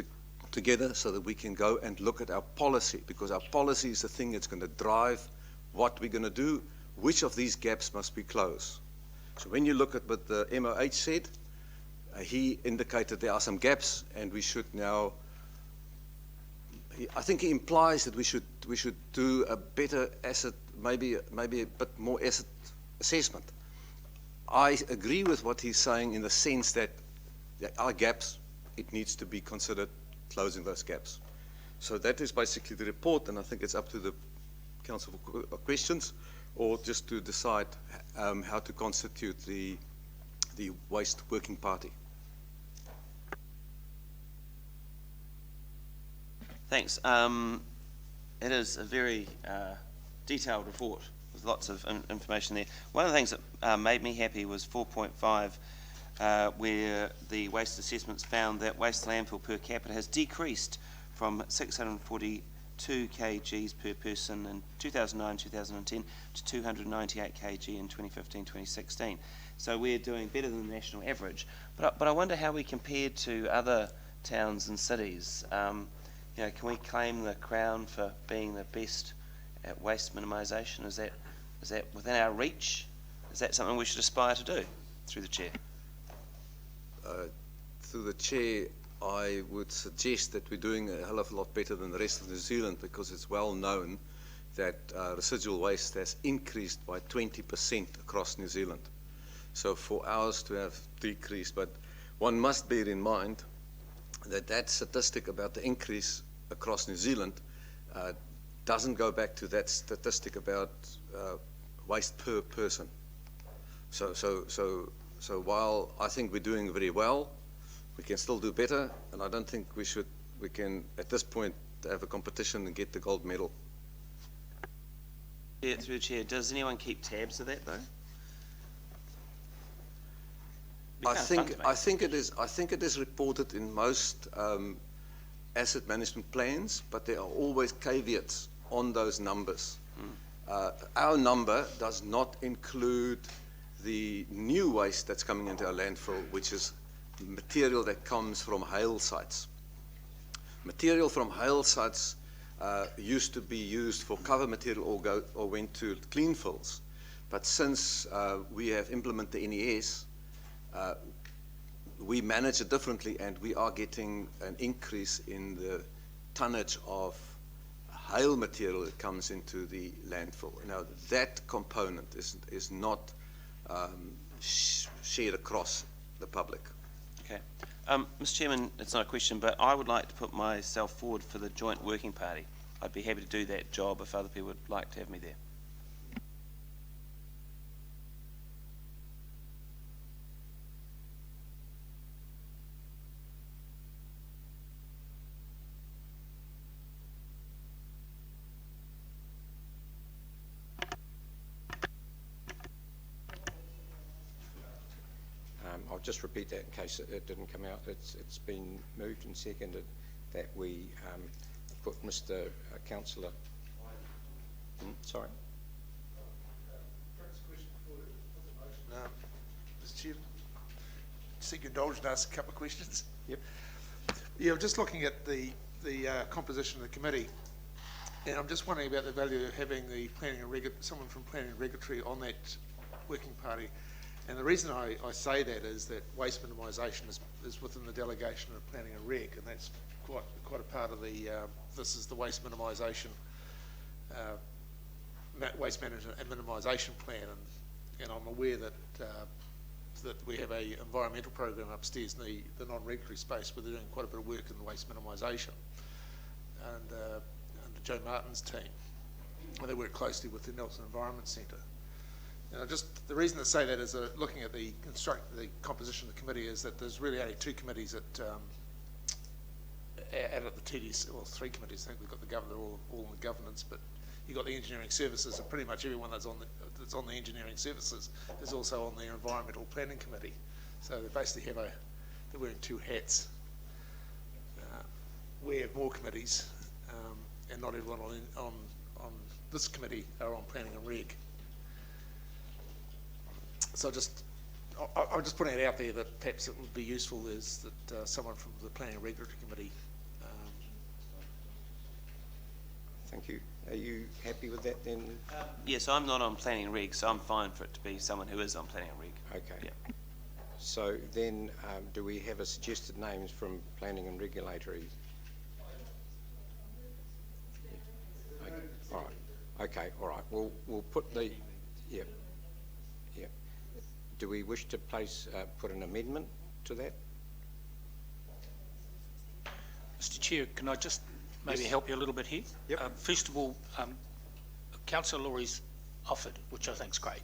together so that we can go and look at our policy, because our policy is the thing that's going to drive what we're going to do, which of these gaps must be closed. So when you look at what the MOH said, he indicated there are some gaps and we should now, I think he implies that we should do a better asset, maybe a bit more asset assessment. I agree with what he's saying in the sense that there are gaps, it needs to be considered closing those gaps. So that is basically the report, and I think it's up to the council for questions or just to decide how to constitute the waste working party. Thanks. It is a very detailed report with lots of information there. One of the things that made me happy was 4.5, where the waste assessments found that waste landfill per capita has decreased from 642 kgs per person in 2009-2010 to 298 kg in 2015-2016. So we're doing better than the national average. But I wonder how we compared to other towns and cities. You know, can we claim the Crown for being the best at waste minimisation? Is that within our reach? Is that something we should aspire to do? Through the chair. Through the chair, I would suggest that we're doing a hell of a lot better than the rest of New Zealand, because it's well known that residual waste has increased by 20% across New Zealand. So for ours to have decreased, but one must bear in mind that that statistic about the increase across New Zealand doesn't go back to that statistic about waste per person. So while I think we're doing very well, we can still do better, and I don't think we can at this point have a competition and get the gold medal. Yeah, through the chair, does anyone keep tabs of that though? I think it is reported in most asset management plans, but there are always caveats on those numbers. Our number does not include the new waste that's coming into our landfill, which is material that comes from hail sites. Material from hail sites used to be used for cover material or went to clean fills, but since we have implemented the NES, we manage it differently, and we are getting an increase in the tonnage of hail material that comes into the landfill. Now, that component is not shared across the public. Okay. Mr. Chairman, it's not a question, but I would like to put myself forward for the joint working party. I'd be happy to do that job if other people would like to have me there. I'll just repeat that in case it didn't come out. It's been moved and seconded that we put Mr. Councillor. Sorry. Mr. Chairman, seek your indulgence to ask a couple of questions. Yep. Yeah, I'm just looking at the composition of the committee, and I'm just wondering about the value of having the someone from Planning and Regulatory on that working party. And the reason I say that is that waste minimisation is within the delegation of Planning and Reg, and that's quite a part of the, this is the waste minimisation, waste management and minimisation plan, and I'm aware that that we have a environmental program upstairs in the non-regulatory space where they're doing quite a bit of work in the waste minimisation, and under Joe Martin's team, and they work closely with the Nelson Environment Centre. And the reason to say that is looking at the composition of the committee is that there's really only two committees out of the TDC, well, three committees. I think we've got the governor all in the governance, but you've got the engineering services, and pretty much everyone that's on the engineering services is also on the environmental planning committee. So they basically they're wearing two hats. We have more committees, and not everyone on this committee are on planning and reg. So I'm just putting it out there that perhaps it would be useful is that someone from the Planning and Regulatory Committee. Thank you. Are you happy with that then? Yes, I'm not on Planning and Reg, so I'm fine for it to be someone who is on Planning and Reg. Okay. Yeah. So then, do we have a suggested names from Planning and Regulatory? Okay. All right. Okay. All right. We'll put the. Yeah. Yeah. Do we wish to put an amendment to that? Mr. Chair, can I just maybe help you a little bit here? Yep. First of all, Councillor Laurie's offered, which I think is great,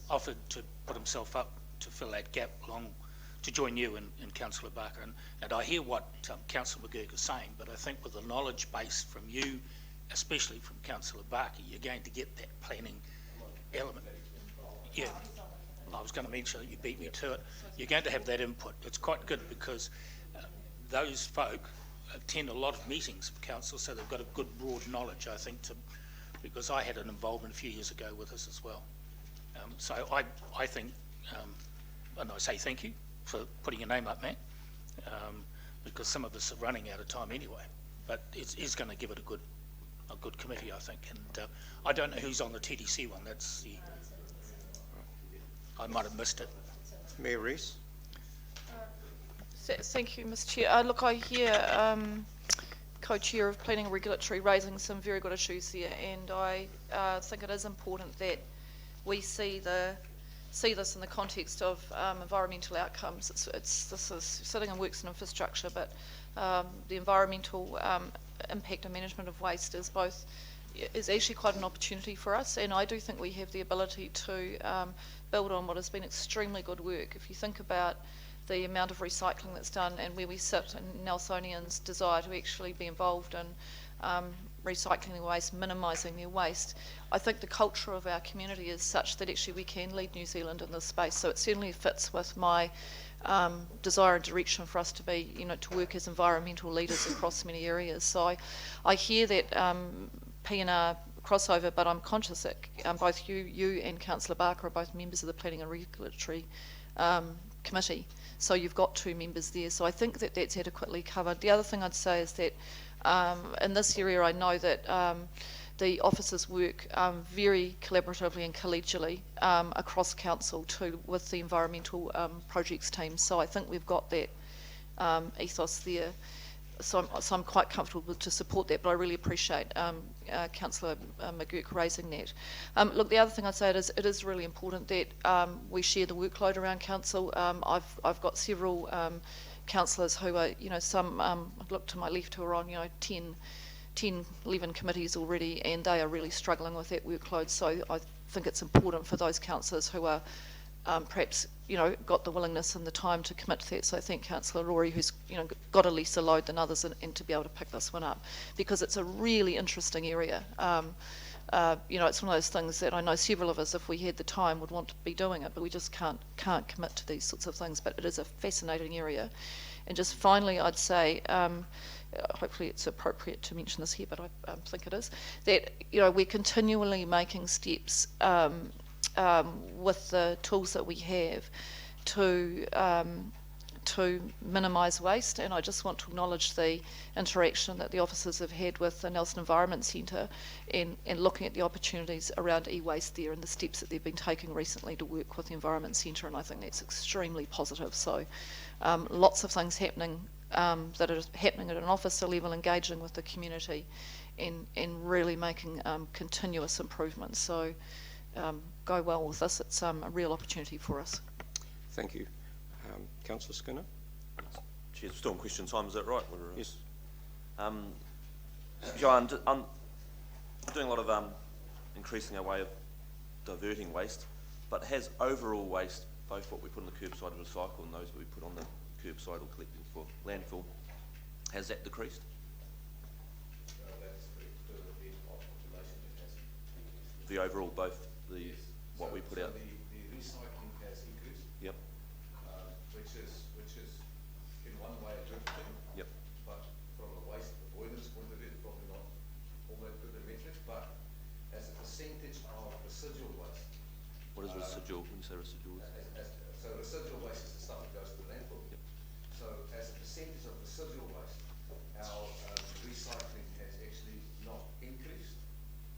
offered to put himself up to fill that gap to join you and Councillor Barker. And I hear what Councillor McGurk is saying, but I think with the knowledge base from you, especially from Councillor Barker, you're going to get that planning element. Yeah. I was going to mention it, you beat me to it. You're going to have that input. It's quite good because those folk attend a lot of meetings of council, so they've got a good broad knowledge, I think, because I had an involvement a few years ago with this as well. So I think, and I say thank you for putting your name up, Matt, because some of us are running out of time anyway, but it is going to give it a good committee, I think. And I don't know who's on the TDC one. I might have missed it. Mayor Rees? Thank you, Mr Chair. Look, I hear co-chair of Planning and Regulatory raising some very good issues there, and I think it is important that we see this in the context of environmental outcomes. This is sitting in Works and Infrastructure, but the environmental impact and management of waste is actually quite an opportunity for us, and I do think we have the ability to build on what has been extremely good work. If you think about the amount of recycling that's done and where we sit and Nelsonians' desire to actually be involved in recycling their waste, minimising their waste, I think the culture of our community is such that actually we can lead New Zealand in this space. So it certainly fits with my desire and direction for us to be, to work as environmental leaders across many areas. So I hear that P&R crossover, but I'm conscious that both you and Councillor Barker are both members of the Planning and Regulatory Committee. So you've got two members there. So I think that that's adequately covered. The other thing I'd say is that in this area, I know that the officers work very collaboratively and collegially across council too with the environmental projects team. So I think we've got that ethos there. So I'm quite comfortable to support that, but I really appreciate Councillor McGurk raising that. Look, the other thing I'd say it is really important that we share the workload around council. I've got several councillors who are, some I've looked to my left who are on, 10, 11 committees already, and they are really struggling with that workload. So I think it's important for those councillors who are perhaps, got the willingness and the time to commit to that. So I think Councillor Rory, who's, got a lesser load than others, and to be able to pick this one up, because it's a really interesting area. It's one of those things that I know several of us, if we had the time, would want to be doing it, but we just can't commit to these sorts of things. But it is a fascinating area. And just finally, I'd say, hopefully it's appropriate to mention this here, but I think it is, that, we're continually making steps with the tools that we have to minimise waste, and I just want to acknowledge the interaction that the officers have had with the Nelson Environment Centre and looking at the opportunities around e-waste there and the steps that they've been taking recently to work with the Environment Centre, and I think that's extremely positive. So lots of things happening that are happening at an officer level, engaging with the community and really making continuous improvements. So go well with this. It's a real opportunity for us. Thank you. Councillor Skinner? Chair, still in question time, is that right? Yes. Joanne, I'm doing a lot of increasing our way of diverting waste, but has overall waste, both what we put on the curbside and recycle and those that we put on the curbside or collecting for landfill, has that decreased? That's the population that has increased. The overall, both the what we put out? The recycling has increased. Yep. Which is in one way a good thing. Yep. But from a waste avoidance point of view, it's probably not all that good a metric. But as a percentage of residual waste. What is residual? When you say residual? So residual waste is the stuff that goes to the landfill. Yep. So as a percentage of residual waste, our recycling has actually not increased,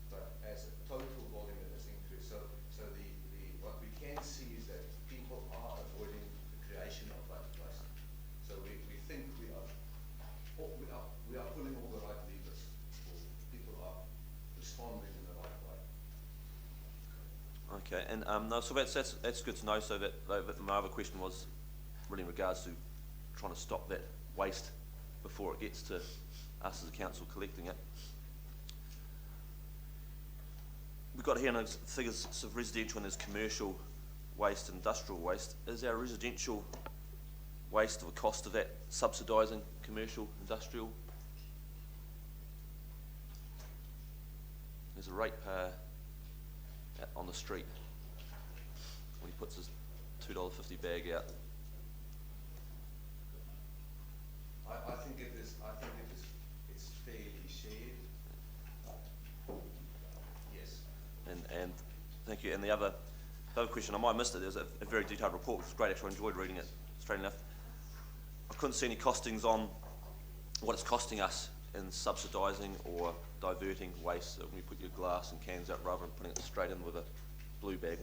but as a total volume it has increased. So the what we can see is that people are avoiding the creation of that waste. So we think we are pulling all the right levers, or people are responding in the right way. Okay, and no, so that's good to know. So that my other question was really in regards to trying to stop that waste before it gets to us as a council collecting it. We've got here in figures of residential and there's commercial waste and industrial waste. Is our residential waste or the cost of that subsidising commercial, industrial? There's a ratepayer on the street when he puts his $2.50 bag out. I think it is. It's fairly shared. Yes. And thank you. And the other question, I might have missed it. There's a very detailed report, which was great. Actually, I enjoyed reading it. Straight enough, I couldn't see any costings on what it's costing us in subsidising or diverting waste. So when you put your glass and cans out rather than putting it straight in with a blue bag,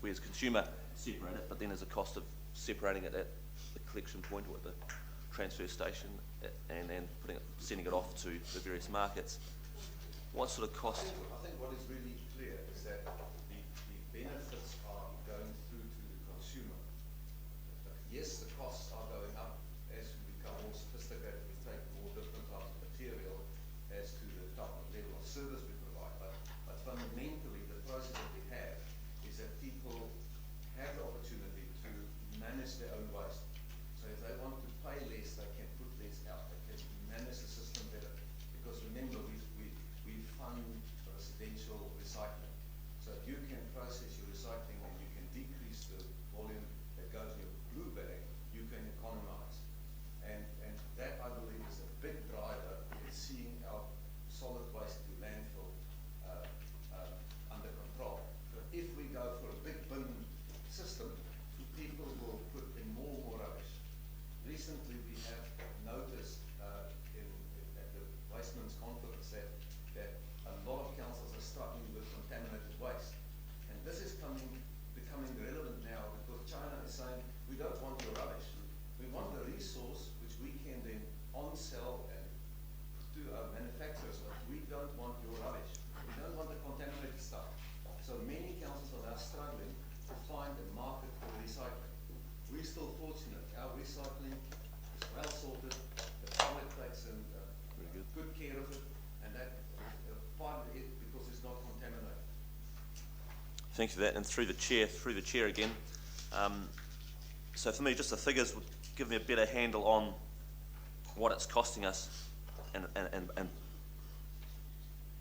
we as consumer separate it, but then there's a cost of separating it at the collection point or at the transfer station and sending it off to the various markets. What sort of cost? I think what is really clear is that the benefits are going through to the consumer. Yes, the costs are going up as we become more sophisticated, we take more different types of material as to the type of level of service we provide. But fundamentally, the process that we have is that people have the opportunity to manage their own waste. So if they want to pay less, they can put less out. They can manage the system better. Because remember, we fund residential recycling. So if you can process your recycling and you can decrease the volume that goes in your blue bag, you can economize. And that, I believe, is a big driver in seeing our solid waste to landfill under control. So if we go for a big bin system, people will put in more rubbish. Recently, we have noticed at the Wastemen's Conference that a lot of councils are struggling with contaminated waste. And this is becoming relevant now because China is saying, we don't want your rubbish. We want the resource which we can then on-sell and to our manufacturers, but we don't want your rubbish. We don't want the contaminated stuff. So many councils are now struggling to find a market for recycling. We're still fortunate. Our recycling is well sorted. The public takes good care of it, and that part of it because it's not contaminated. Thank you for that. And through the chair again. So for me, just the figures would give me a better handle on what it's costing us, and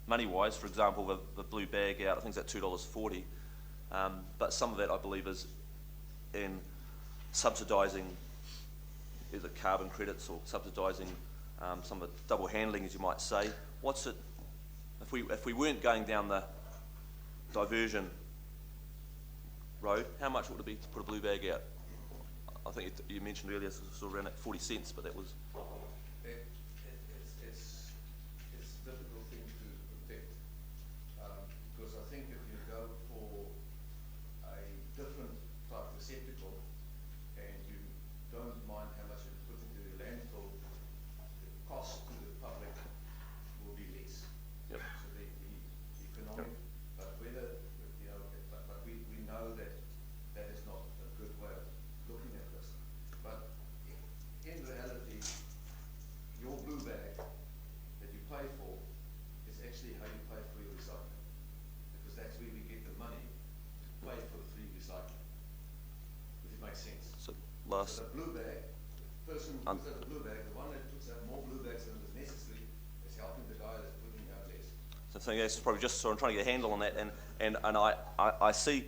money-wise. For example, the blue bag out, I think it's at $2.40. But some of that, I believe, is in subsidising either carbon credits or subsidising some of the double handling, as you might say. What's it, if we weren't going down the diversion road, how much would it be to put a blue bag out? I think you mentioned earlier sort of around at 40 cents, but that was... It's a difficult thing to predict because I think if you go for a different type of receptacle and you don't mind how much you put into the landfill, the cost to the public will be less. Yep. So the economic, but whether, but we know that that is not a good way of looking at this. But in reality, your blue bag that you pay for is actually how you pay for your recycling. Because that's where we get the money to pay for the free recycling. If it makes sense. So So the blue bag, the person who puts out the blue bag, the one that puts out more blue bags than is necessary, is helping the guy that's putting out less. So I think that's probably just so I'm trying to get a handle on that, and I see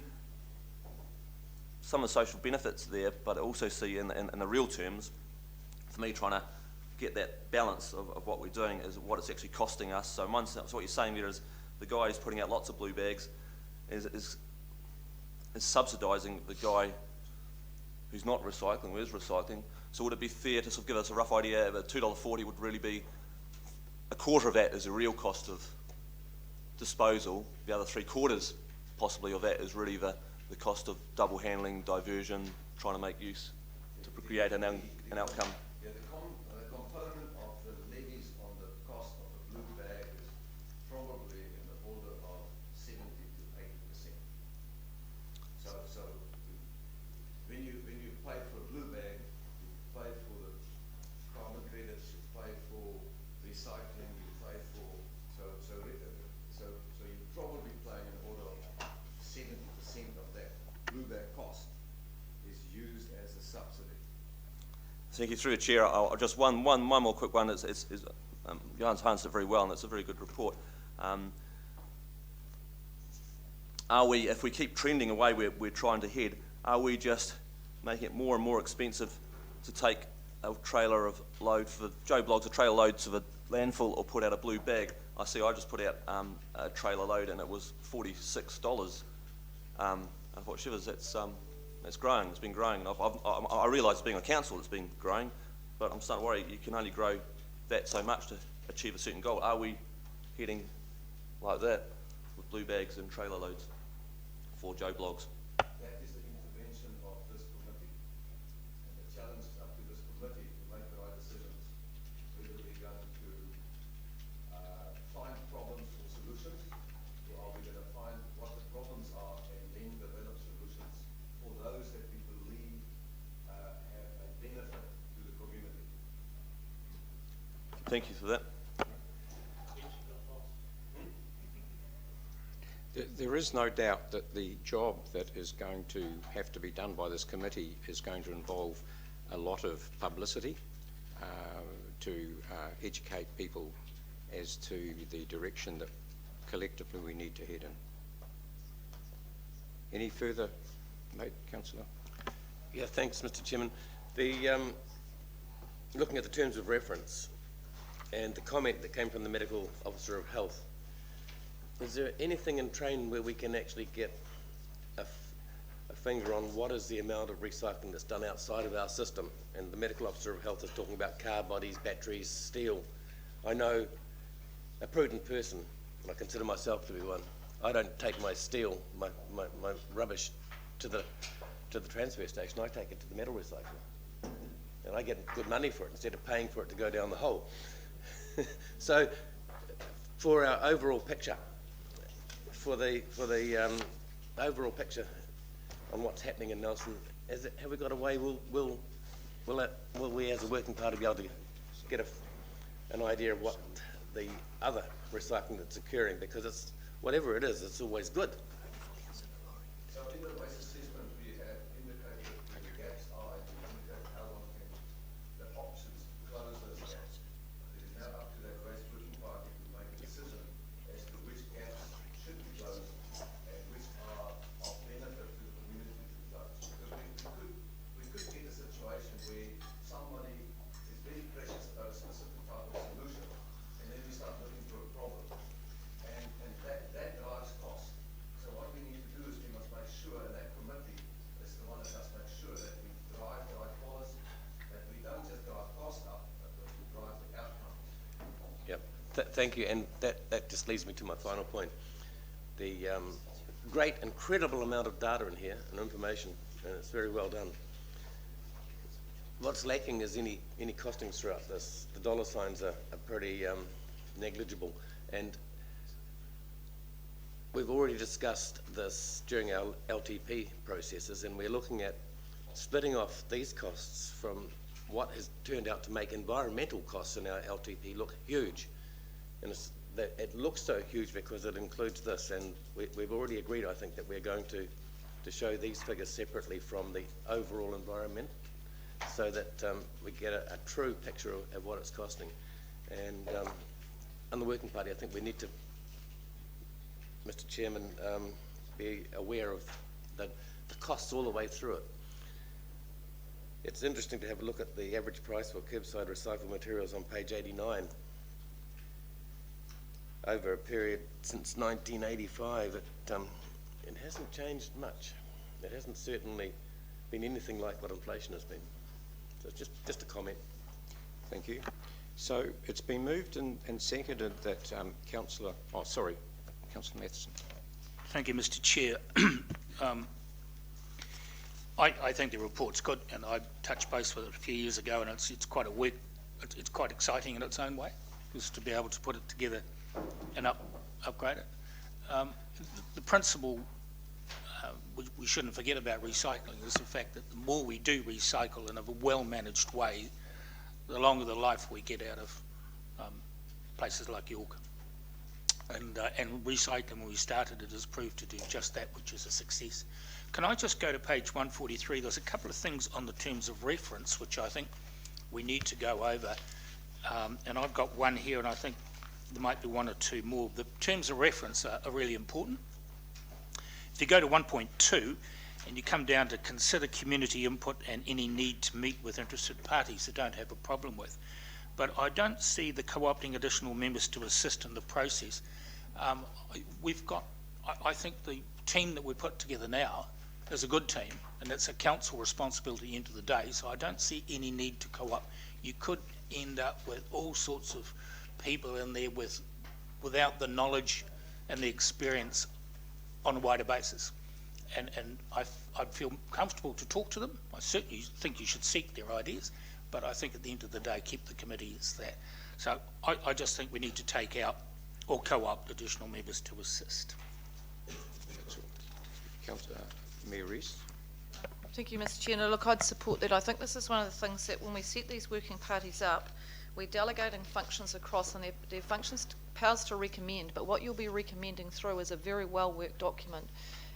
some of the social benefits there, but I also see in the real terms, for me, trying to get that balance of what we're doing is what it's actually costing us. So so what you're saying there is the guy who's putting out lots of blue bags is subsidising the guy who's not recycling, who is recycling. So would it be fair to sort of give us a rough idea that $2.40 would really be a quarter of that is the real cost of disposal, the other 3/4 possibly of that is really the cost of double handling, diversion, trying to make use to create an outcome? Yeah, the component of the levies on the cost of a blue bag is probably in the order of 70 to 80%. So when you pay for a blue bag, you pay for the carbon credits, you pay for recycling, you pay for so you're probably paying an order of 70% of that blue bag cost is used as a subsidy. Thank you. Through the chair, I'll just one more quick one. Johan's answered it very well, and it's a very good report. Are we, if we keep trending away where we're trying to head, are we just making it more and more expensive to take a trailer of load for Joe Bloggs, a trailer load to the landfill, or put out a blue bag? I just put out a trailer load, and it was $46. I thought, shivers, that's growing. It's been growing, and I realise being a council, it's been growing, but I'm starting to worry you can only grow that so much to achieve a certain goal. Are we heading like that with blue bags and trailer loads for Joe Bloggs? That is the intervention of this committee, and the challenge is up to Thank you for that. There is no doubt that the job that is going to have to be done by this committee is going to involve a lot of publicity to educate people as to the direction that collectively we need to head in. Any further, mate, Councillor? Yeah, thanks, Mr. Chairman. Looking at the terms of reference and the comment that came from the Medical Officer of Health, is there anything in train where we can actually get a finger on what is the amount of recycling that's done outside of our system? And the Medical Officer of Health is talking about car bodies, batteries, steel. I know a prudent person, and I consider myself to be one. I don't take my steel, my rubbish to the transfer station. I take it to the metal recycler, and I get good money for it instead of paying for it to go down the hole. So, for our overall picture, for the overall picture on what's happening in Nelson, have we got a way? Will we as a working party be able to get an idea of what the other recycling that's occurring? Because it's whatever it is, it's always good. So in the waste assessment, we have indicated where the gaps are, and we indicate how one can, the options to close those gaps. It is now up to that waste working party to make a decision as to which gaps should be closed and which are of benefit to the community to close. Because we could get a situation where somebody is very precious about a specific type of solution, and then we start looking for a problem. And that drives cost. So what we need to do is we must make sure, and that committee is the one that must make sure that we drive the right policy, that we don't just drive cost up, but that we drive the outcomes. Yep. Thank you, and that just leads me to my final point. The great, incredible amount of data in here and information, and it's very well done. What's lacking is any costings throughout this. The dollar signs are pretty negligible, and we've already discussed this during our LTP processes, and we're looking at splitting off these costs from what has turned out to make environmental costs in our LTP look huge. And it looks so huge because it includes this, and we've already agreed, I think, that we're going to show these figures separately from the overall environment, so that we get a true picture of what it's costing. And on the working party, I think we need to, Mr. Chairman, be aware of the costs all the way through it. It's interesting to have a look at the average price for curbside recycled materials on page 89. Over a period since 1985, it hasn't changed much. It hasn't certainly been anything like what inflation has been. So it's just a comment. Thank you. So it's been moved and seconded that Councillor Matheson. Thank you, Mr. Chair. I think the report's good, and I touched base with it a few years ago, and it's quite a work. It's quite exciting in its own way, just to be able to put it together and upgrade it. The principle we shouldn't forget about recycling is the fact that the more we do recycle in a well-managed way, the longer the life we get out of places like York. And recycling, when we started it, has proved to do just that, which is a success. Can I just go to page 143? There's a couple of things on the terms of reference which I think we need to go over. And I've got one here, and I think there might be one or two more. The terms of reference are really important. If you go to 1.2 and you come down to consider community input and any need to meet with interested parties, I don't have a problem with. But I don't see the co-opting additional members to assist in the process. I think the team that we put together now is a good team, and it's a council responsibility at the end of the day, so I don't see any need to co-opt. You could end up with all sorts of people in there without the knowledge and the experience on a wider basis. And I'd feel comfortable to talk to them. I certainly think you should seek their ideas, but I think at the end of the day, keep the committee as that. So I just think we need to take out or co-opt additional members to assist. Councillor Mayor Rees. Thank you, Mr. Chair. Now, look, I'd support that. I think this is one of the things that when we set these working parties up, We're delegating functions across, and they're functions, powers to recommend, but what you'll be recommending through is a very well-worked document,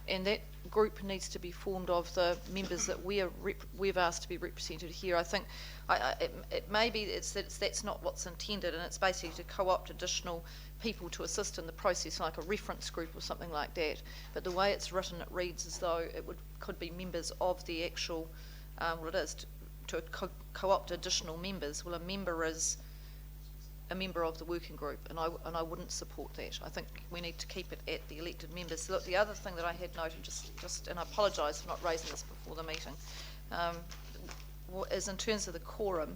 and that group needs to be formed of the members that we've asked to be represented here. I think it may be that's not what's intended, and it's basically to co-opt additional people to assist in the process, like a reference group or something like that. But the way it's written, it reads as though it could be members of the actual, to co-opt additional members. Well, a member is a member of the working group, and I wouldn't support that. I think we need to keep it at the elected members. Look, the other thing that I had noted, and I apologise for not raising this before the meeting, is in terms of the quorum.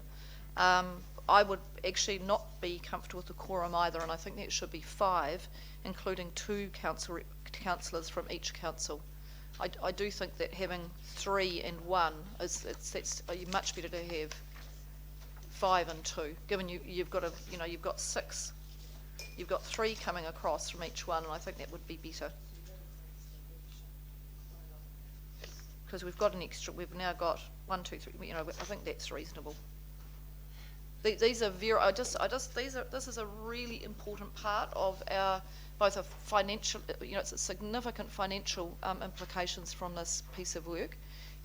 I would actually not be comfortable with the quorum either, and I think that should be 5, including 2 councillors from each council. I do think that having 3 and 1 it's much better to have 5 and 2. Given you've got 6, you've got 3 coming across from each one, and I think that would be better. Because we've got an extra. We've now got 1, 2, 3. I think that's reasonable. These are very. This is a really important part of our both a financial. It's a significant financial implications from this piece of work,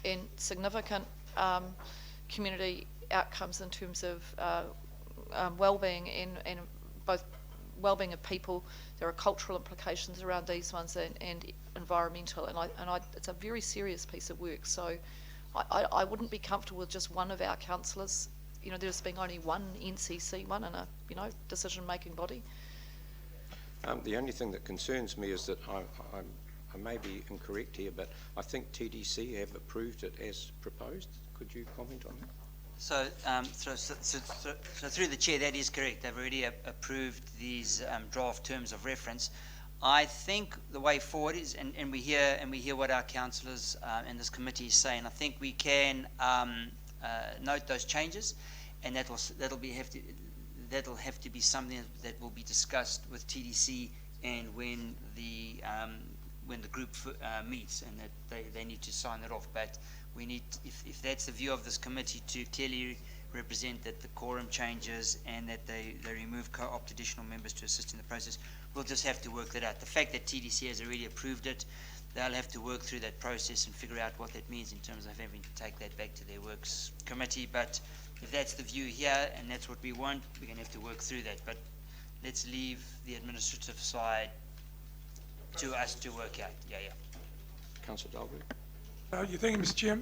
and significant community outcomes in terms of well-being and both well-being of people. There are cultural implications around these ones and environmental, and it's a very serious piece of work. So I wouldn't be comfortable with just one of our councillors. There's been only one NCC one in a decision-making body. The only thing that concerns me is that I may be incorrect here, but I think TDC have approved it as proposed. Could you comment on that? So, so through the chair, that is correct. They've already approved these draft terms of reference. I think the way forward is, and we hear what our councillors and this committee is saying. I think we can note those changes, and that'll have to be something that will be discussed with TDC, and when the group meets, and that they need to sign it off. But we need, if that's the view of this committee, to clearly represent that the quorum changes and that they remove co-opt additional members to assist in the process. We'll just have to work that out. The fact that TDC has already approved it, they'll have to work through that process and figure out what that means in terms of having to take that back to their works committee. But if that's the view here and that's what we want, we're going to have to work through that. But let's leave the administrative side to us to work out. Yeah. Councillor Dalberg. You think, Mr. Chair,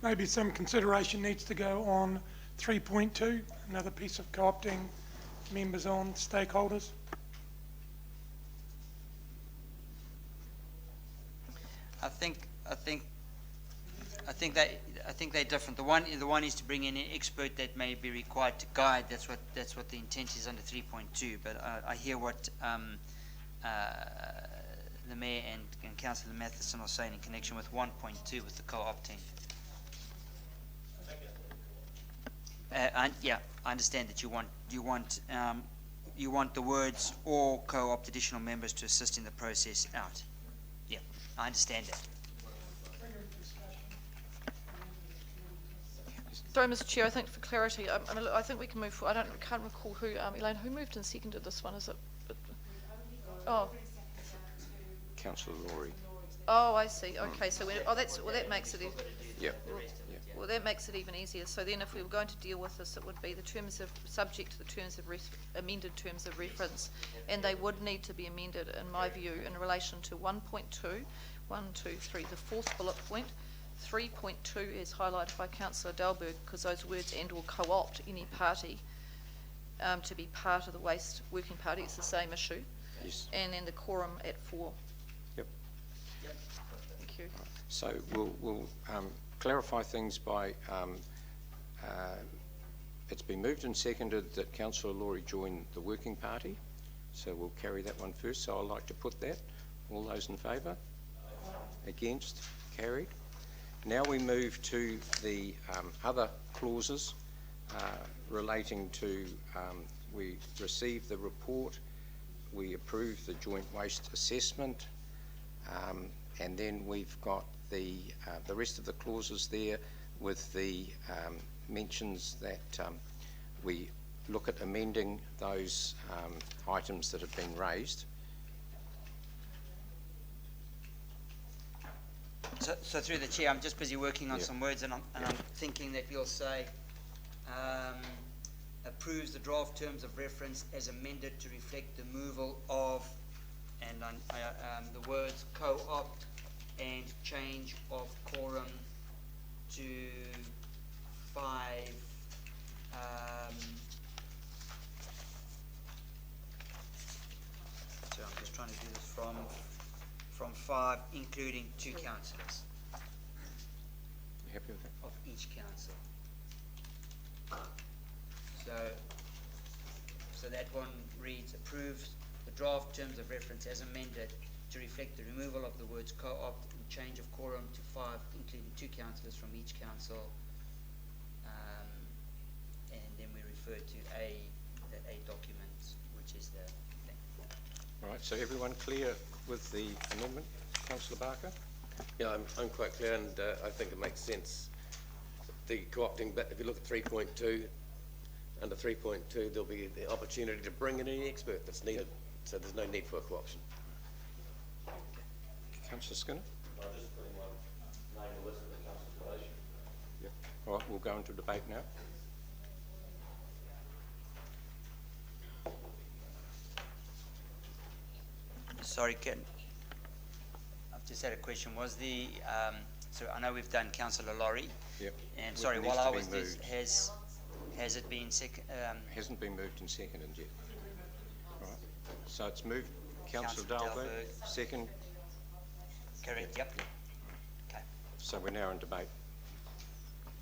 maybe some consideration needs to go on 3.2, another piece of co-opting members on stakeholders? I think they're different. The one is to bring in an expert that may be required to guide. That's what the intent is under 3.2. But I hear what the Mayor and Councillor Matheson are saying in connection with 1.2 with the co-opting. I understand that you want the words "or co-opt additional members to assist in the process" out. Yeah, I understand that. Sorry, Mr. Chair, I think for clarity, I think we can move forward. I can't recall who, Elaine, who moved and seconded this one? Is it? Oh. Councillor Laurie. Oh, I see. Okay, so that makes it. Yeah. Well, that makes it even easier. So then, if we were going to deal with this, it would be the terms of subject to the terms of amended terms of reference, and they would need to be amended, in my view, in relation to 1.2, 1, 2, 3, the fourth bullet point. 3.2 is highlighted by Councillor Dalberg, because those words "and or co-opt any party" to be part of the waste working party. It's the same issue. Yes. And then the quorum at 4. Yep. Thank you. So we'll clarify things by, it's been moved and seconded that Councillor Laurie join the working party. So we'll carry that one first. So I'd like to put that. All those in favour? Against? Carried. Now we move to the other clauses relating to, we received the report, we approved the joint waste assessment, and then we've got the rest of the clauses there with the mentions that we look at amending those items that have been raised. So through the chair, I'm just busy working on some words, and I'm thinking that we'll say approves the draft terms of reference as amended to reflect the removal of, and the words co-opt and change of quorum to 5. So I'm just trying to do this from 5, including 2 councillors You happy with that? of each council. So that one reads, approves the draft terms of reference as amended to reflect the removal of the words co-opt and change of quorum to 5, including 2 councillors from each council. And then we refer to the A document, which is the thing. All right, so everyone clear with the amendment? Councillor Barker? Yeah, I'm quite clear, and I think it makes sense. The co-opting bit, if you look at 3.2, under 3.2, there'll be the opportunity to bring in any expert that's needed, so there's no need for a co-option. Councillor Skinner? I just put in my name on the list of the council's relation. Yeah. All right, we'll go into debate now. Sorry, Ken. I've just had a question. Was the, so I know we've done Councillor Laurie. Yep. And It sorry, needs while to I be was this, moved. has it been Hasn't been moved and seconded yet. All right, so it's moved. Councillor Councillor Dalberg, Dalberg. second. correct? Yep. Okay. So we're now in debate.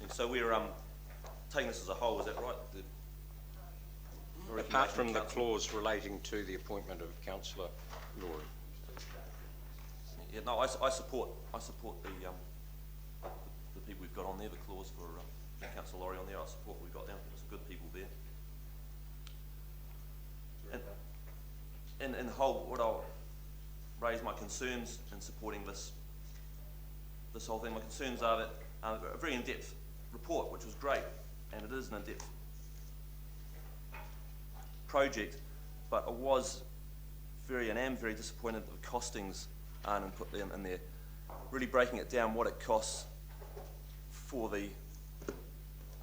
And so we're taking this as a whole, is that right? Apart from the Council- clause relating to the appointment of Councillor Laurie. Yeah, no, I support the people we've got on there, the clause for Councillor Laurie on there. I support what we've got down. There's some good people there. And in the whole, what I'll raise my concerns in supporting this whole thing. My concerns are that a very in-depth report, which was great, and it is an in-depth project, but I was and am very disappointed that the costings aren't put them in there. Really breaking it down, what it costs for the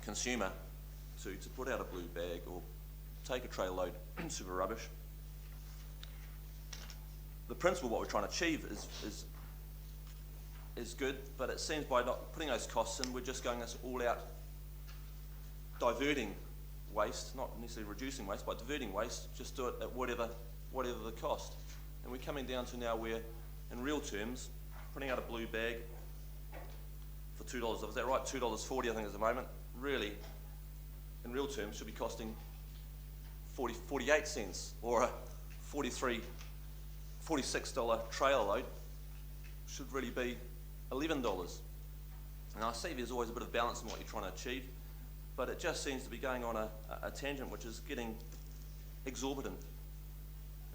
consumer to put out a blue bag or take a trailer load super rubbish. The principle, what we're trying to achieve is good, but it seems by not putting those costs in, we're just going this all out diverting waste, not necessarily reducing waste, but diverting waste, just do it at whatever the cost. And we're coming down to now where, in real terms, putting out a blue bag for $2, is that right? $2.40 I think at the moment, really, in real terms, should be costing 48 cents, or a $46 trailer load should really be $11. And I see there's always a bit of balance in what you're trying to achieve, but it just seems to be going on a tangent which is getting exorbitant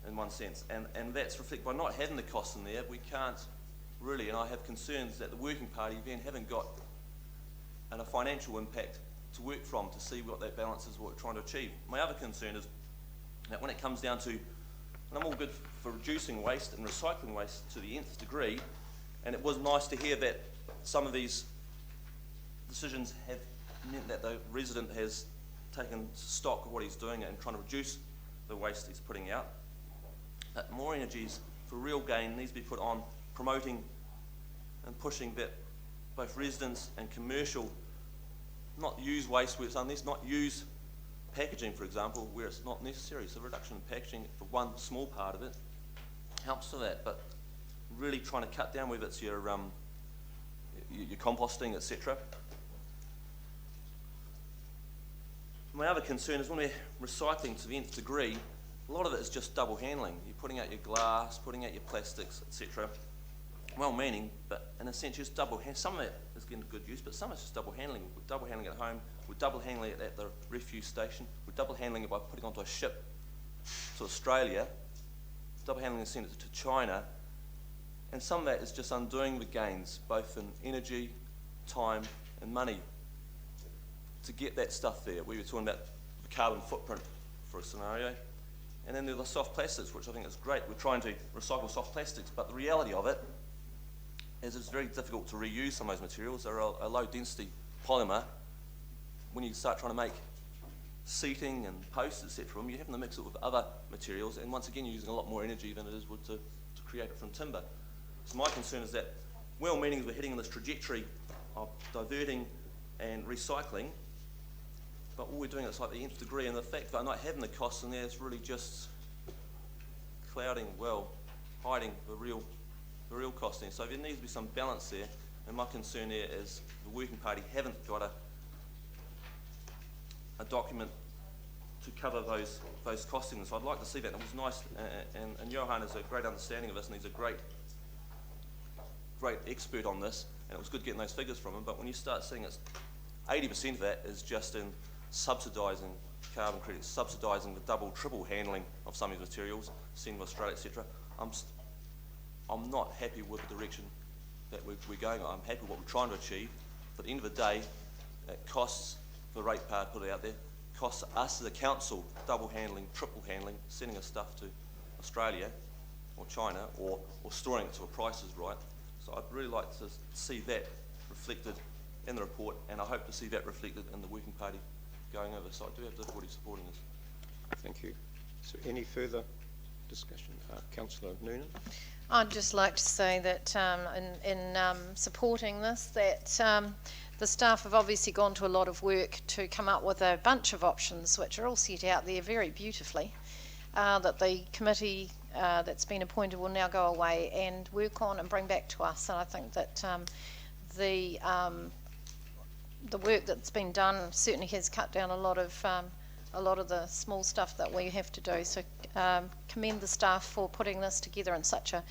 in one sense. And that's reflected by not having the costs in there. We can't really, and I have concerns that the working party then haven't got a financial impact to work from to see what that balance is, what we're trying to achieve. My other concern is that when it comes down to, and I'm all good for reducing waste and recycling waste to the nth degree, and it was nice to hear that some of these decisions have meant that the resident has taken stock of what he's doing and trying to reduce the waste he's putting out. But more energies for real gain needs to be put on promoting and pushing that both residents and commercial not use waste where it's unnecessary, not use packaging, for example, where it's not necessary. So reduction in packaging for one small part of it helps for that, but really trying to cut down whether it's your composting, etc. My other concern is when we're recycling to the nth degree, a lot of it is just double handling. You're putting out your glass, putting out your plastics, etc. Well-meaning, but in a sense, just double hand. Some of it is getting good use, but some of it's just double handling. We're double handling at home. We're double handling it at the refuse station. We're double handling it by putting it onto a ship to Australia. Double handling and sending it to China. And some of that is just undoing the gains, both in energy, time, and money, to get that stuff there. We were talking about the carbon footprint for a scenario. And then there are the soft plastics, which I think is great. We're trying to recycle soft plastics, but the reality of it is it's very difficult to reuse some of those materials. They're a low density polymer. When you start trying to make seating and posts, etc., you're having to mix it with other materials, and once again, you're using a lot more energy than it is to create it from timber. So my concern is that well-meaning we're heading in this trajectory of diverting and recycling, but all we're doing is like the nth degree, and the fact that I'm not having the costs in there is really just clouding, well, hiding the real costing. So there needs to be some balance there, and my concern there is the Working Party haven't got a document to cover those costings. So I'd like to see that. It was nice, and Johan has a great understanding of this, and he's a great expert on this, and it was good getting those figures from him. But when you start seeing it's 80% of that is just in subsidising carbon credits, subsidising the double, triple handling of some of these materials, seen with Australia, etc. I'm not happy with the direction that we're going on. I'm happy with what we're trying to achieve, but at the end of the day, it costs the ratepayer to put it out there, costs us as a council double handling, triple handling, sending us stuff to Australia or China, or storing it till the price is right. So I'd really like to see that reflected in the report, and I hope to see that reflected in the Working Party going over. So I do have difficulty supporting this. Thank you. So any further discussion? Councillor Noonan? I'd just like to say that in supporting this, that the staff have obviously gone to a lot of work to come up with a bunch of options, which are all set out there very beautifully, that the committee that's been appointed will now go away and work on and bring back to us. And I think that the work that's been done certainly has cut down a lot of the small stuff that we have to do. So commend the staff for putting this together in such a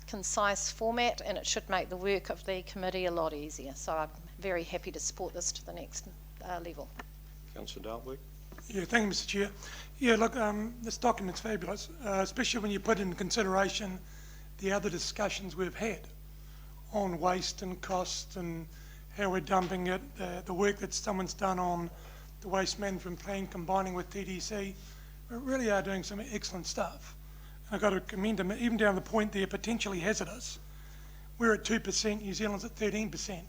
concise format, and it should make the work of the committee a lot easier. So I'm very happy to support this to the next level. Councillor Dartwood? Yeah, thank you, Mr. Chair. Yeah, look, this document's fabulous, especially when you put in consideration the other discussions we've had on waste and cost and how we're dumping it, the work that someone's done on the waste management plan combining with TDC. We really are doing some excellent stuff. I've got to commend them, even down to the point they're potentially hazardous. We're at 2%, New Zealand's at 13%.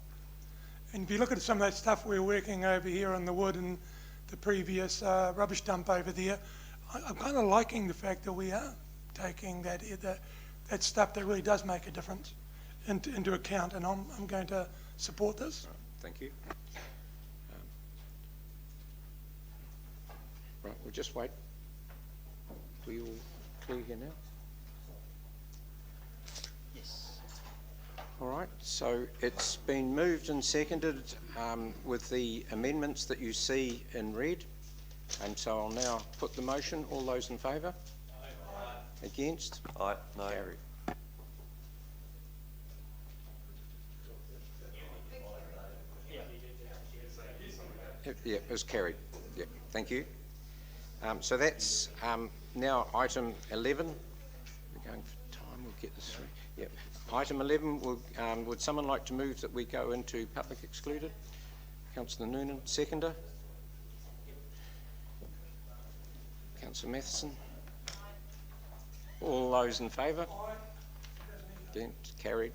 And if you look at some of that stuff we're working over here on the wood and the previous rubbish dump over there, I'm kind of liking the fact that we are taking that stuff that really does make a difference into account, and I'm going to support this. Thank you. Right, we'll just wait. Are we all clear here now? Yes. All right, so it's been moved and seconded with the amendments that you see in red. And so I'll now put the motion. All those in favour? Aye. Against? Aye. No. Carried. Yeah, it was carried. Yeah, thank you. So that's now item 11. We're going for time. We'll get this through. Yep. Item 11. Would someone like to move that we go into public excluded? Councillor Noonan, seconder. Councillor Matheson. All those in favour? Against? Carried.